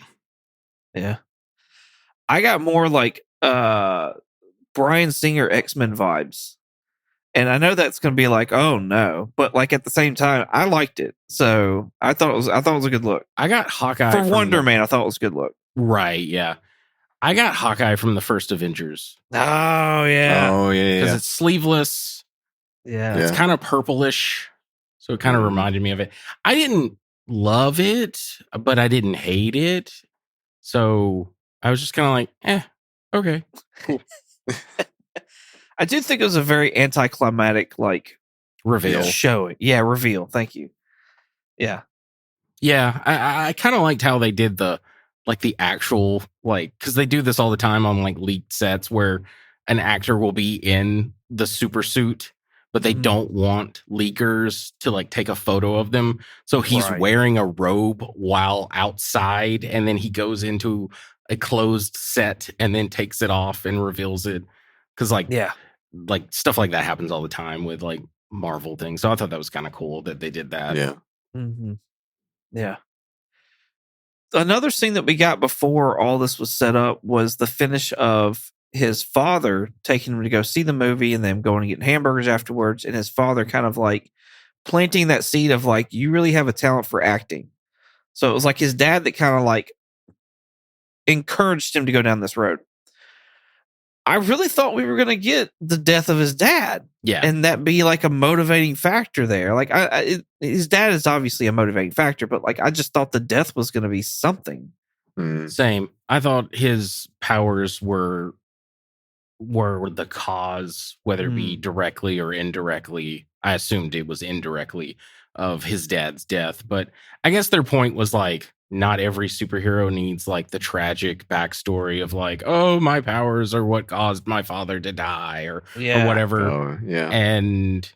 yeah. I got more like Bryan Singer X-Men vibes. And I know that's going to be like, oh no, but like at the same time, I liked it. So I thought it was a good look. I got Hawkeye for Wonder Man. I thought it was a good look. Right? Yeah, I got Hawkeye from the first Avengers. Oh yeah, because it's sleeveless. Yeah, it's kind of purplish, so it kind of reminded me of it. I didn't love it, but I didn't hate it. So I was just kind of like, okay, cool. I do think it was a very anticlimactic, like, reveal. Showing. Yeah, reveal. Thank you. Yeah. Yeah, I kind of liked how they did the actual, like, because they do this all the time on, like, leaked sets where an actor will be in the super suit, but they don't want leakers to, like, take a photo of them. So he's wearing a robe while outside, and then he goes into a closed set and then takes it off and reveals it. Because, like, like stuff like that happens all the time with like Marvel things. So I thought that was kind of cool that they did that. Yeah. Mm-hmm. Yeah. Another scene that we got before all this was set up was the finish of his father taking him to go see the movie and then going to get hamburgers afterwards. And his father kind of like planting that seed of like, you really have a talent for acting. So it was like his dad that kind of like encouraged him to go down this road. I really thought we were going to get the death of his dad. Yeah. And that be like a motivating factor there. Like his dad is obviously a motivating factor, but like, I just thought the death was going to be something. Same. I thought his powers were the cause, whether it be directly or indirectly. I assumed it was indirectly of his dad's death, but I guess their point was like, not every superhero needs like the tragic backstory of like, oh, my powers are what caused my father to die or whatever. Oh, yeah. And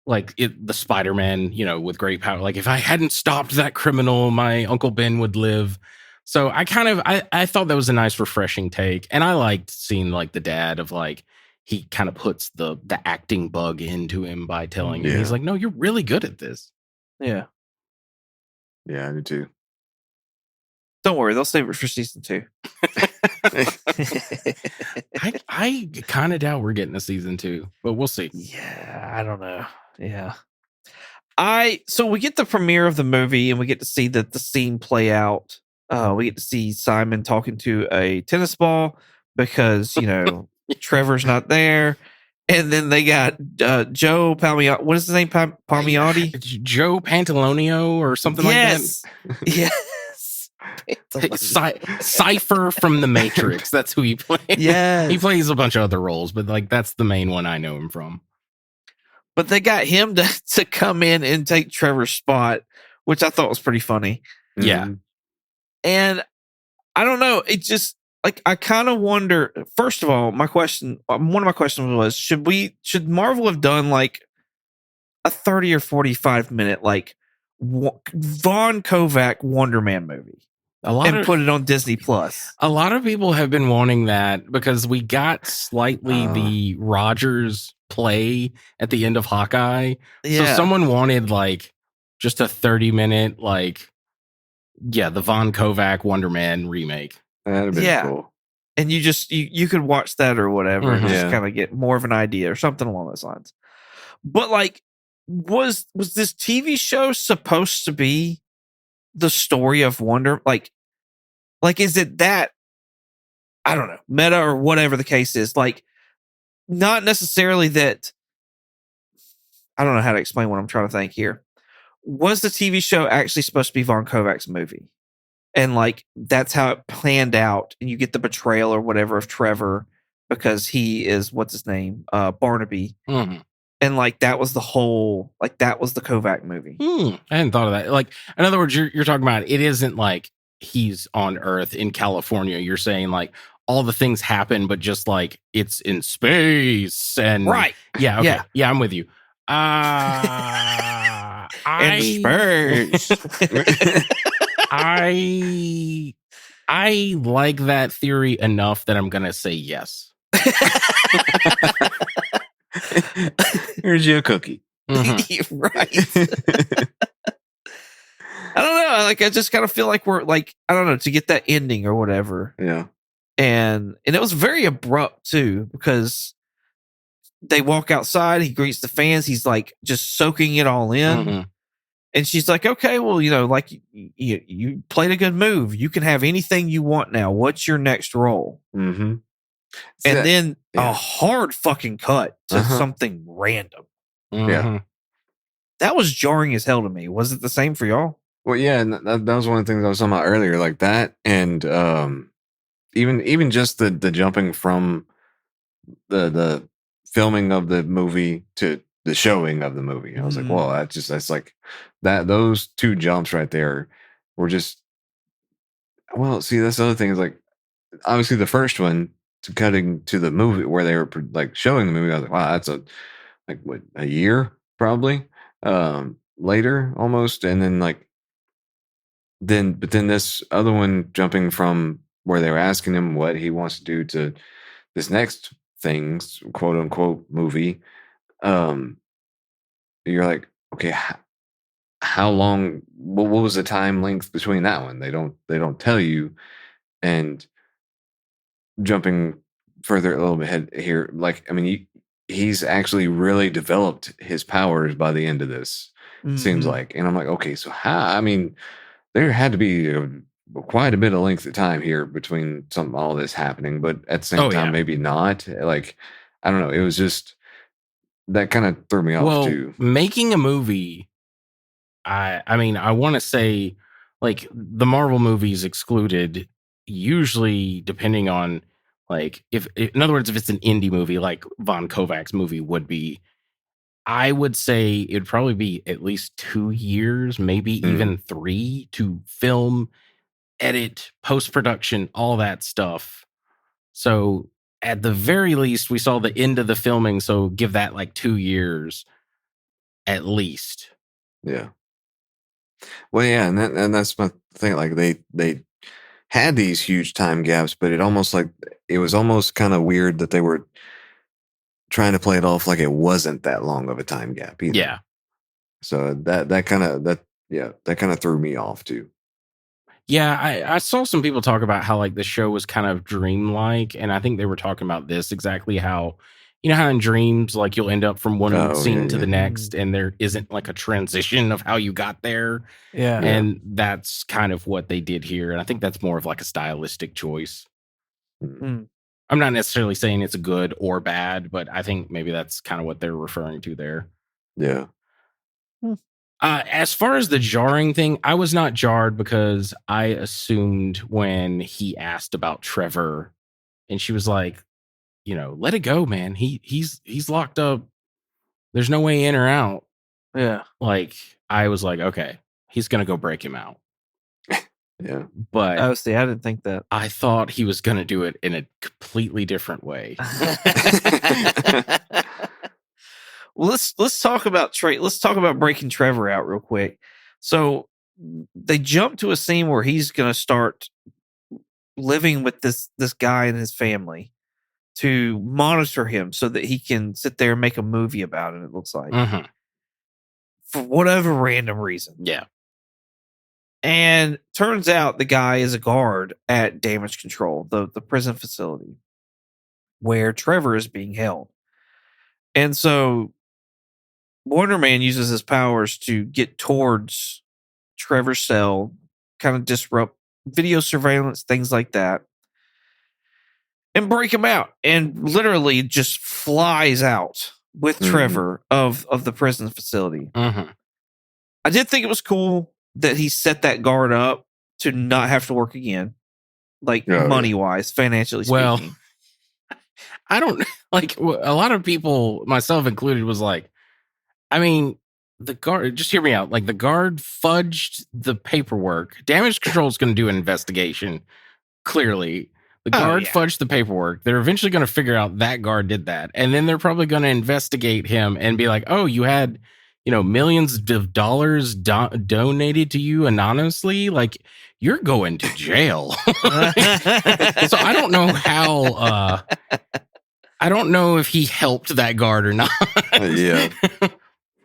like the Spider-Man, with great power. Like if I hadn't stopped that criminal, my Uncle Ben would live. So I thought that was a nice, refreshing take. And I liked seeing like the dad of like, he kind of puts the acting bug into him by telling him, he's like, no, you're really good at this. Yeah. Yeah, I do too. Don't worry, they'll save it for season 2. I kind of doubt we're getting a season 2, but we'll see. Yeah, I don't know. Yeah. So we get the premiere of the movie and we get to see the scene play out. We get to see Simon talking to a tennis ball because, Trevor's not there. And then they got Joe Palmiotti. What is his name? Palmiotti? Joe Pantalonio or something like that? Yes. Cypher from The Matrix. That's who he plays. Yes. He plays a bunch of other roles, but like that's the main one I know him from. But they got him to come in and take Trevor's spot, which I thought was pretty funny. Yeah. And I don't know. It just like, I kind of wonder, first of all, one of my questions was, should Marvel have done like a 30 or 45 minute, like Von Kovac Wonder Man movie put it on Disney Plus? A lot of people have been wanting that because we got slightly the Rogers play at the end of Hawkeye. Yeah. So someone wanted like just a 30-minute, like, the Von Kovac Wonder Man remake. That'd have been cool. And you could watch that or whatever and just Yeah. kind of get more of an idea or something along those lines. But like, was this TV show supposed to be the story of Wonder? Like is it that, I don't know, meta or whatever the case is? Like, not necessarily that. I don't know how to explain what I'm trying to think here. Was the TV show actually supposed to be Von Kovac's movie? And like, that's how it planned out. And you get the betrayal or whatever of Trevor because he is, what's his name? Barnaby. Mm-hmm. And like, that was the whole, like, that was the Kovac movie. I hadn't thought of that. Like, in other words, you're talking about, it isn't like he's on Earth in California. You're saying like all the things happen, but just like it's in space and right. Yeah. Okay. Yeah. I'm with you. In space. I like that theory enough that I'm gonna say yes. Here's you a cookie. Mm-hmm. Right. I don't know. Like, I just kind of feel like we're like, I don't know, to get that ending or whatever. Yeah. And it was very abrupt too, because they walk outside, he greets the fans, he's like just soaking it all in. Mm-hmm. And she's like, okay, well, like you played a good move. You can have anything you want now. What's your next role? Mm-hmm. And then a hard fucking cut to something random. Mm-hmm. Yeah. That was jarring as hell to me. Was it the same for y'all? Well, yeah, and that was one of the things I was talking about earlier, like that, and even just the jumping from the filming of the movie to the showing of the movie. I was like, whoa, that's like that. Those two jumps right there were just, well, see, that's the other thing is like, obviously the first one to cutting to the movie where they were like showing the movie. I was like, wow, that's a year probably later almost. And then but then this other one jumping from where they were asking him what he wants to do to this next things, quote unquote, movie. You're like, okay, how long? What was the time length between that one? They don't tell you. And jumping further a little bit ahead here, like, I mean, he's actually really developed his powers by the end of this. Seems like, and I'm like, okay, so how? I mean, there had to be quite a bit of length of time here between all this happening, but at the same time, maybe not. Like, I don't know. It was just that kind of threw me off too. Making a movie, I mean, I want to say, like, the Marvel movies excluded, usually depending on, like, in other words, if it's an indie movie, like Von Kovac's movie would be, I would say it'd probably be at least 2 years, maybe even 3 to film, edit, post-production, all that stuff. So at the very least, we saw the end of the filming. So give that like 2 years at least. Yeah. Well, yeah, and that's my thing. Like they had these huge time gaps, but it was almost kind of weird that they were trying to play it off like it wasn't that long of a time gap either. Yeah. So that kind of threw me off too. Yeah, I saw some people talk about how like the show was kind of dreamlike, and I think they were talking about this exactly how how in dreams like you'll end up from one scene to the next, and there isn't like a transition of how you got there. Yeah. And that's kind of what they did here, and I think that's more of like a stylistic choice. Mm. I'm not necessarily saying it's good or bad, but I think maybe that's kind of what they're referring to there. Yeah. As far as the jarring thing, I was not jarred because I assumed when he asked about Trevor and she was like, let it go, man. He's locked up. There's no way in or out. Yeah. Like, I was like, okay, he's going to go break him out. Yeah. But Oh, see, I didn't think that. I thought he was going to do it in a completely different way. Well, let's talk about Let's talk about breaking Trevor out real quick. So they jump to a scene where he's going to start living with this guy and his family to monitor him so that he can sit there and make a movie about it. It looks like for whatever random reason. Yeah. And turns out the guy is a guard at Damage Control, the prison facility where Trevor is being held. And so Wonder Man uses his powers to get towards Trevor's cell, kind of disrupt video surveillance, things like that, and break him out, and literally just flies out with Trevor of the prison facility. I did think it was cool that he set that guard up to not have to work again, like money-wise, financially speaking. Well, I don't like a lot of people, myself included, was like, I mean, the guard, just hear me out. Like, the guard fudged the paperwork. Damage Control is going to do an investigation. Clearly, the guard fudged the paperwork. They're eventually going to figure out that guard did that. And then they're probably going to investigate him and be like, oh, you had, millions of dollars donated to you anonymously. Like, you're going to jail. So I don't know how, I don't know if he helped that guard or not. Yeah.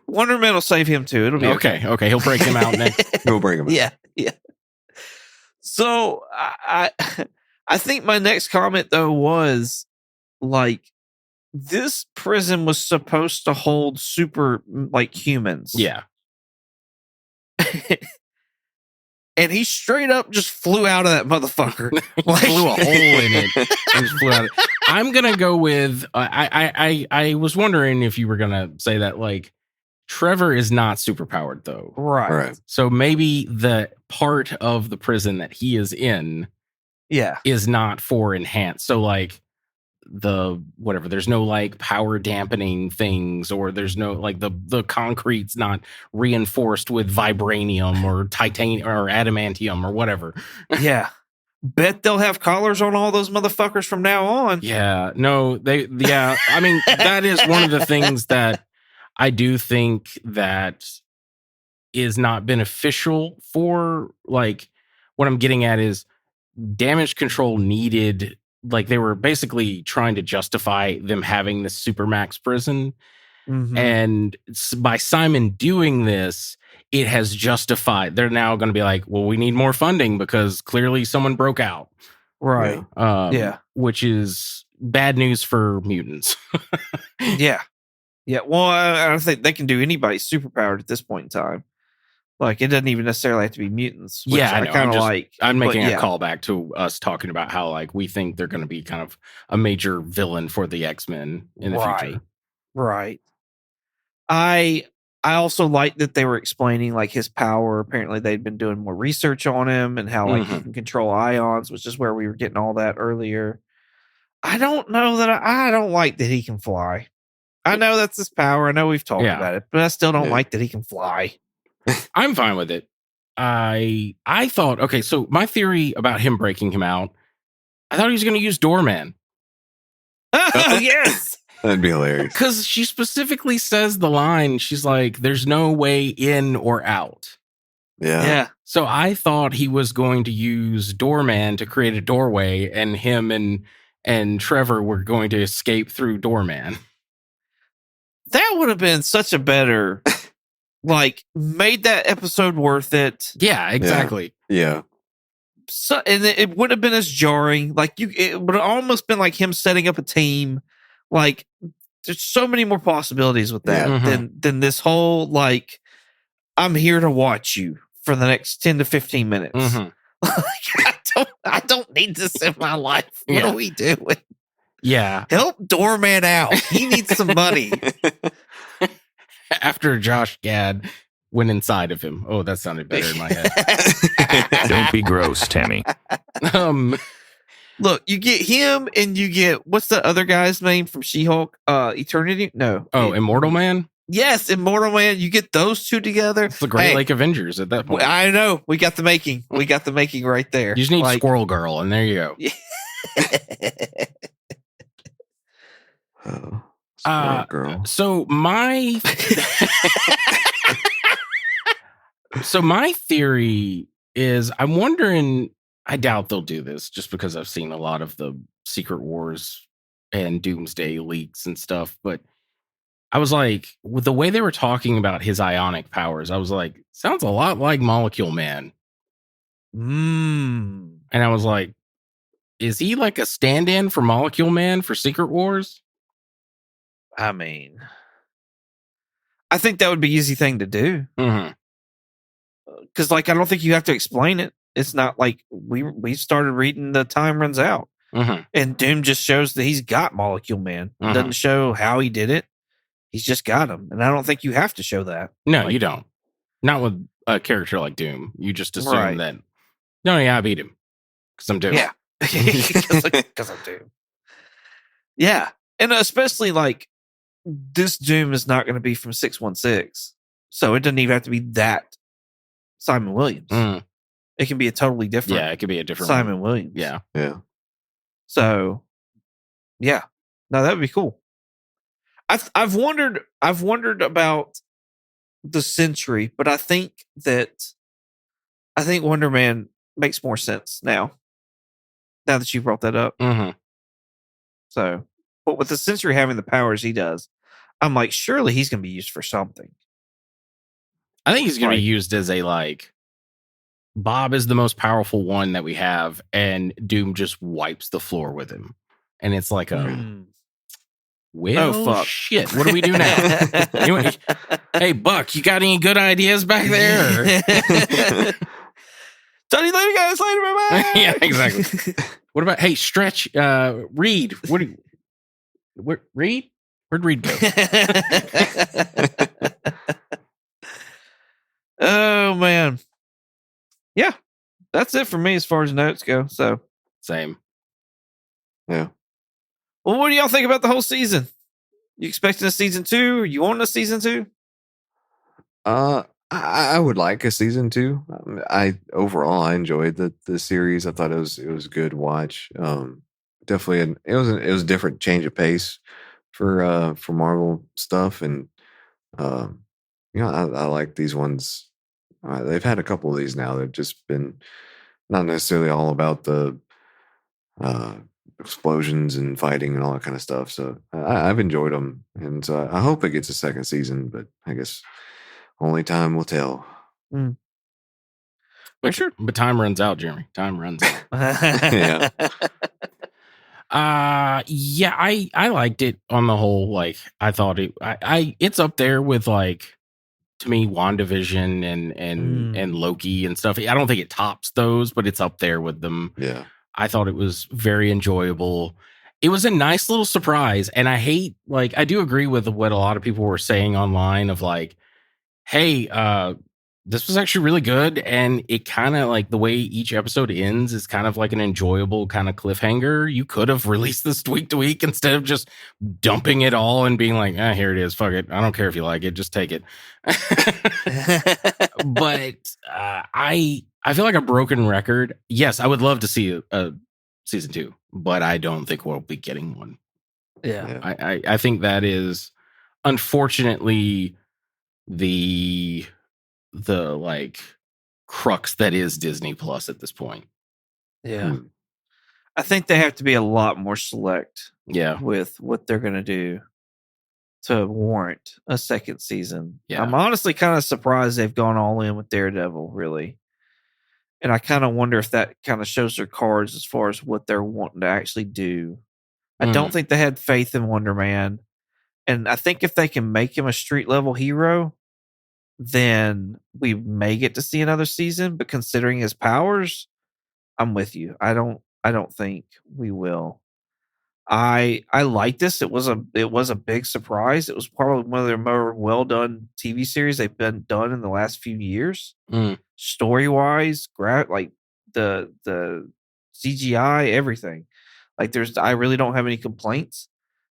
Wonder Man will save him too. It'll be okay. Okay, he'll break him out next. He'll bring him out. Yeah. So I think my next comment though was like, this prison was supposed to hold super like humans. Yeah. And he straight up just flew out of that motherfucker. Like, blew a hole in it and just flew out. I'm gonna go with I was wondering if you were gonna say that, like, Trevor is not superpowered though. Right. So maybe the part of the prison that he is in is not for enhanced. So like there's no like power dampening things, or there's no like the concrete's not reinforced with vibranium or titanium or adamantium or whatever. Yeah. Bet they'll have collars on all those motherfuckers from now on. Yeah. No, I mean, that is one of the things that I do think that is not beneficial for, like, what I'm getting at is Damage Control needed, like, they were basically trying to justify them having this supermax prison. And by Simon doing this, it has justified. They're now going to be like, well, we need more funding because clearly someone broke out. Right. Which is bad news for mutants. Yeah. Well, I don't think they can do anybody's superpowered at this point in time. Like, it doesn't even necessarily have to be mutants. Which I kind of like. I'm making a callback to us talking about how, like, we think they're going to be kind of a major villain for the X-Men in the future. Right. I also like that they were explaining, like, his power. Apparently, they'd been doing more research on him and how, like, he can control ions, which is where we were getting all that earlier. I don't know that I don't like that he can fly. I know that's his power. I know we've talked Yeah. about it, but I still don't Yeah. like that he can fly. I'm fine with it. I thought, okay, so my theory about him breaking him out, I thought he was going to use Doorman. Oh, yes. That'd be hilarious. Because she specifically says the line, she's like, there's no way in or out. Yeah. So I thought he was going to use Doorman to create a doorway, and him and Trevor were going to escape through Doorman. That would have been such a better, made that episode worth it. Yeah, exactly. Yeah. So, and it wouldn't have been as jarring. It would have almost been like him setting up a team. Like, there's so many more possibilities with that Yeah. than this whole I'm here to watch you for the next 10 to 15 minutes. Mhm. I don't need this in my life. What Yeah. are we doing? Yeah. Help Doorman out. He needs some money. After Josh Gad went inside of him. Oh, that sounded better in my head. Don't be gross, Tammy. Look, you get him and you get, what's the other guy's name from She-Hulk? Eternity? No. Immortal Man? Yes, Immortal Man. You get those two together. It's the Great Hey, Lake Avengers at that point. I know. We got the making. We got the making right there. You just need Squirrel Girl, and there you go. Oh, smart girl. So my theory is, I'm wondering, I doubt they'll do this just because I've seen a lot of the Secret Wars and Doomsday leaks and stuff, but I was like, with the way they were talking about his ionic powers, I was like, sounds a lot like Molecule Man. And I was like, is he like a stand-in for Molecule Man for Secret Wars? I mean, I think that would be an easy thing to do. Mm-hmm. Because, I don't think you have to explain it. It's not like we started reading The Time Runs Out. Mm-hmm. And Doom just shows that he's got Molecule Man. It doesn't show how he did it. He's just got him. And I don't think you have to show that. No, you don't. Not with a character like Doom. You just assume that, no, yeah, I beat him. Because I'm Doom. Yeah. Because I'm Doom. Yeah. And especially, this Doom is not going to be from 616. So it doesn't even have to be that Simon Williams. It can be a totally different. Yeah, it could be a different Simon Williams. Yeah. Yeah. So, yeah. No, that would be cool. I've wondered about the Sentry, but I think Wonder Man makes more sense now that you brought that up. Mm-hmm. So, but with the Sentry having the powers he does, I'm like, surely he's going to be used for something. I think he's going to be used as Bob is the most powerful one that we have, and Doom just wipes the floor with him. And it's like well, fuck. Shit, what do we do now? Hey, Buck, you got any good ideas back there? Tony, later, guys. Later, bye-bye. Yeah, exactly. What about, hey, Stretch, Reed? Reed? Where'd Reed go? Oh, man. Yeah, that's it for me as far as notes go. So, same. Yeah. Well, what do y'all think about the whole season? You expecting a season 2? Or you want a season 2? I would like a season 2. Overall I enjoyed the series. I thought it was a good watch. Definitely it was a different change of pace for Marvel stuff, and I like these ones. They've had a couple of these now. They've just been not necessarily all about the explosions and fighting and all that kind of stuff. So I've enjoyed them, and so I hope it gets a second season. But I guess only time will tell. But sure. But time runs out, Jeremy. Time runs out. Yeah. Yeah, I liked it on the whole. I thought it's up there with to me, WandaVision and Loki and stuff. I don't think it tops those, but it's up there with them. Yeah. I thought it was very enjoyable. It was a nice little surprise. And I hate, I do agree with what a lot of people were saying online of hey, this was actually really good, and it kind of like the way each episode ends is kind of like an enjoyable kind of cliffhanger. You could have released this week to week instead of just dumping it all and being like, here it is, fuck it, I don't care if you like it, just take it. But I feel like a broken record. Yes, I would love to see a season 2, but I don't think we'll be getting one. Yeah. I think that is unfortunately the like crux that is Disney Plus at this point. Yeah. I think they have to be a lot more select with what they're going to do to warrant a second season. Yeah. I'm honestly kind of surprised they've gone all in with Daredevil, really. And I kind of wonder if that kind of shows their cards as far as what they're wanting to actually do. I don't think they had faith in Wonder Man. And I think if they can make him a street level hero, then we may get to see another season. But considering his powers, I'm with you. I don't think we will. I like this. It was a big surprise. It was probably one of their more well done TV series they've been done in the last few years. Story wise, like the CGI, everything. Like I really don't have any complaints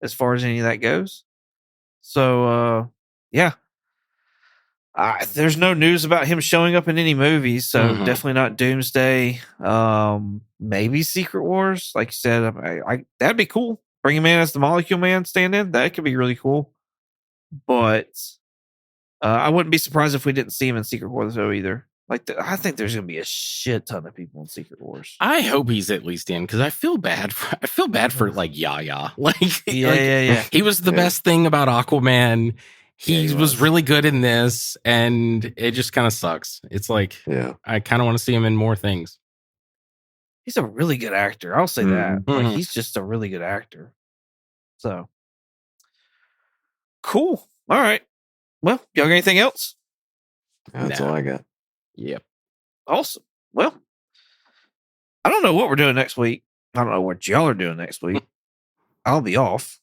as far as any of that goes. So yeah. There's no news about him showing up in any movies, so definitely not Doomsday. Maybe Secret Wars, like you said. That'd be cool. Bring him in as the Molecule Man stand-in. That could be really cool. But I wouldn't be surprised if we didn't see him in Secret Wars though either. I think there's gonna be a shit ton of people in Secret Wars. I hope he's at least in because I feel bad for like Yaya. Yeah. He was the best thing about Aquaman. He was really good in this, and it just kind of sucks. It's like, I kind of want to see him in more things. He's a really good actor. I'll say that. Like, he's just a really good actor. So, cool. All right. Well, y'all got anything else? That's all I got. Yep. Awesome. Well, I don't know what we're doing next week. I don't know what y'all are doing next week. I'll be off.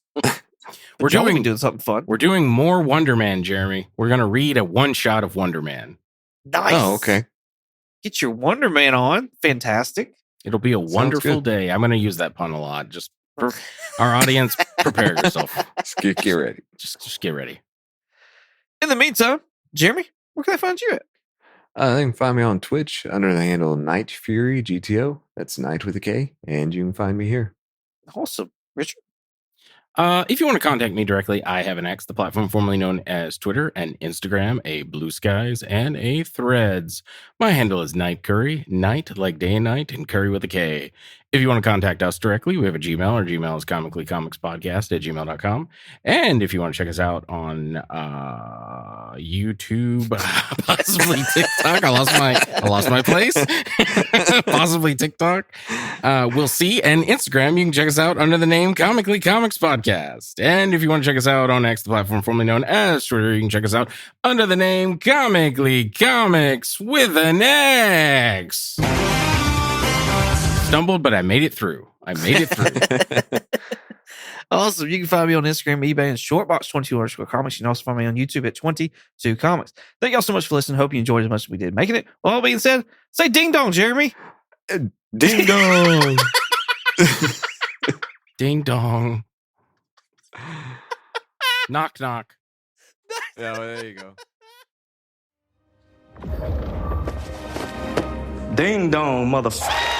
We're doing something fun. We're doing more Wonder Man, Jeremy. We're going to read a one shot of Wonder Man. Nice. Oh, okay. Get your Wonder Man on. Fantastic. It'll be a wonderful day. I'm going to use that pun a lot. Just for our audience, prepare yourself. Just get ready. Just get ready. In the meantime, Jeremy, where can I find you at? They can find me on Twitch under the handle Night Fury GTO. That's Night with a K. And you can find me here. Awesome. Richard? If you want to contact me directly, I have an X, the platform formerly known as Twitter and Instagram, a Blue Skies, and a Threads. My handle is Night Curry, night like day and night, and curry with a K. If you want to contact us directly, we have a Gmail. Our Gmail is comicallycomicspodcast@gmail.com. And if you want to check us out on YouTube, possibly TikTok, I lost my place. Possibly TikTok. We'll see. And Instagram, you can check us out under the name Comically Comics Podcast. And if you want to check us out on X, the platform formerly known as Twitter, you can check us out under the name Comically Comics with an X. Stumbled, but I made it through. Awesome. You can find me on Instagram, eBay, and Shortbox22_comics. You can also find me on YouTube at 22 Comics. Thank y'all so much for listening. Hope you enjoyed as much as we did making it. Well, all being said, say ding dong, Jeremy. Ding dong. Ding dong. Knock, knock. Yeah, well, there you go. Ding dong, motherfucker.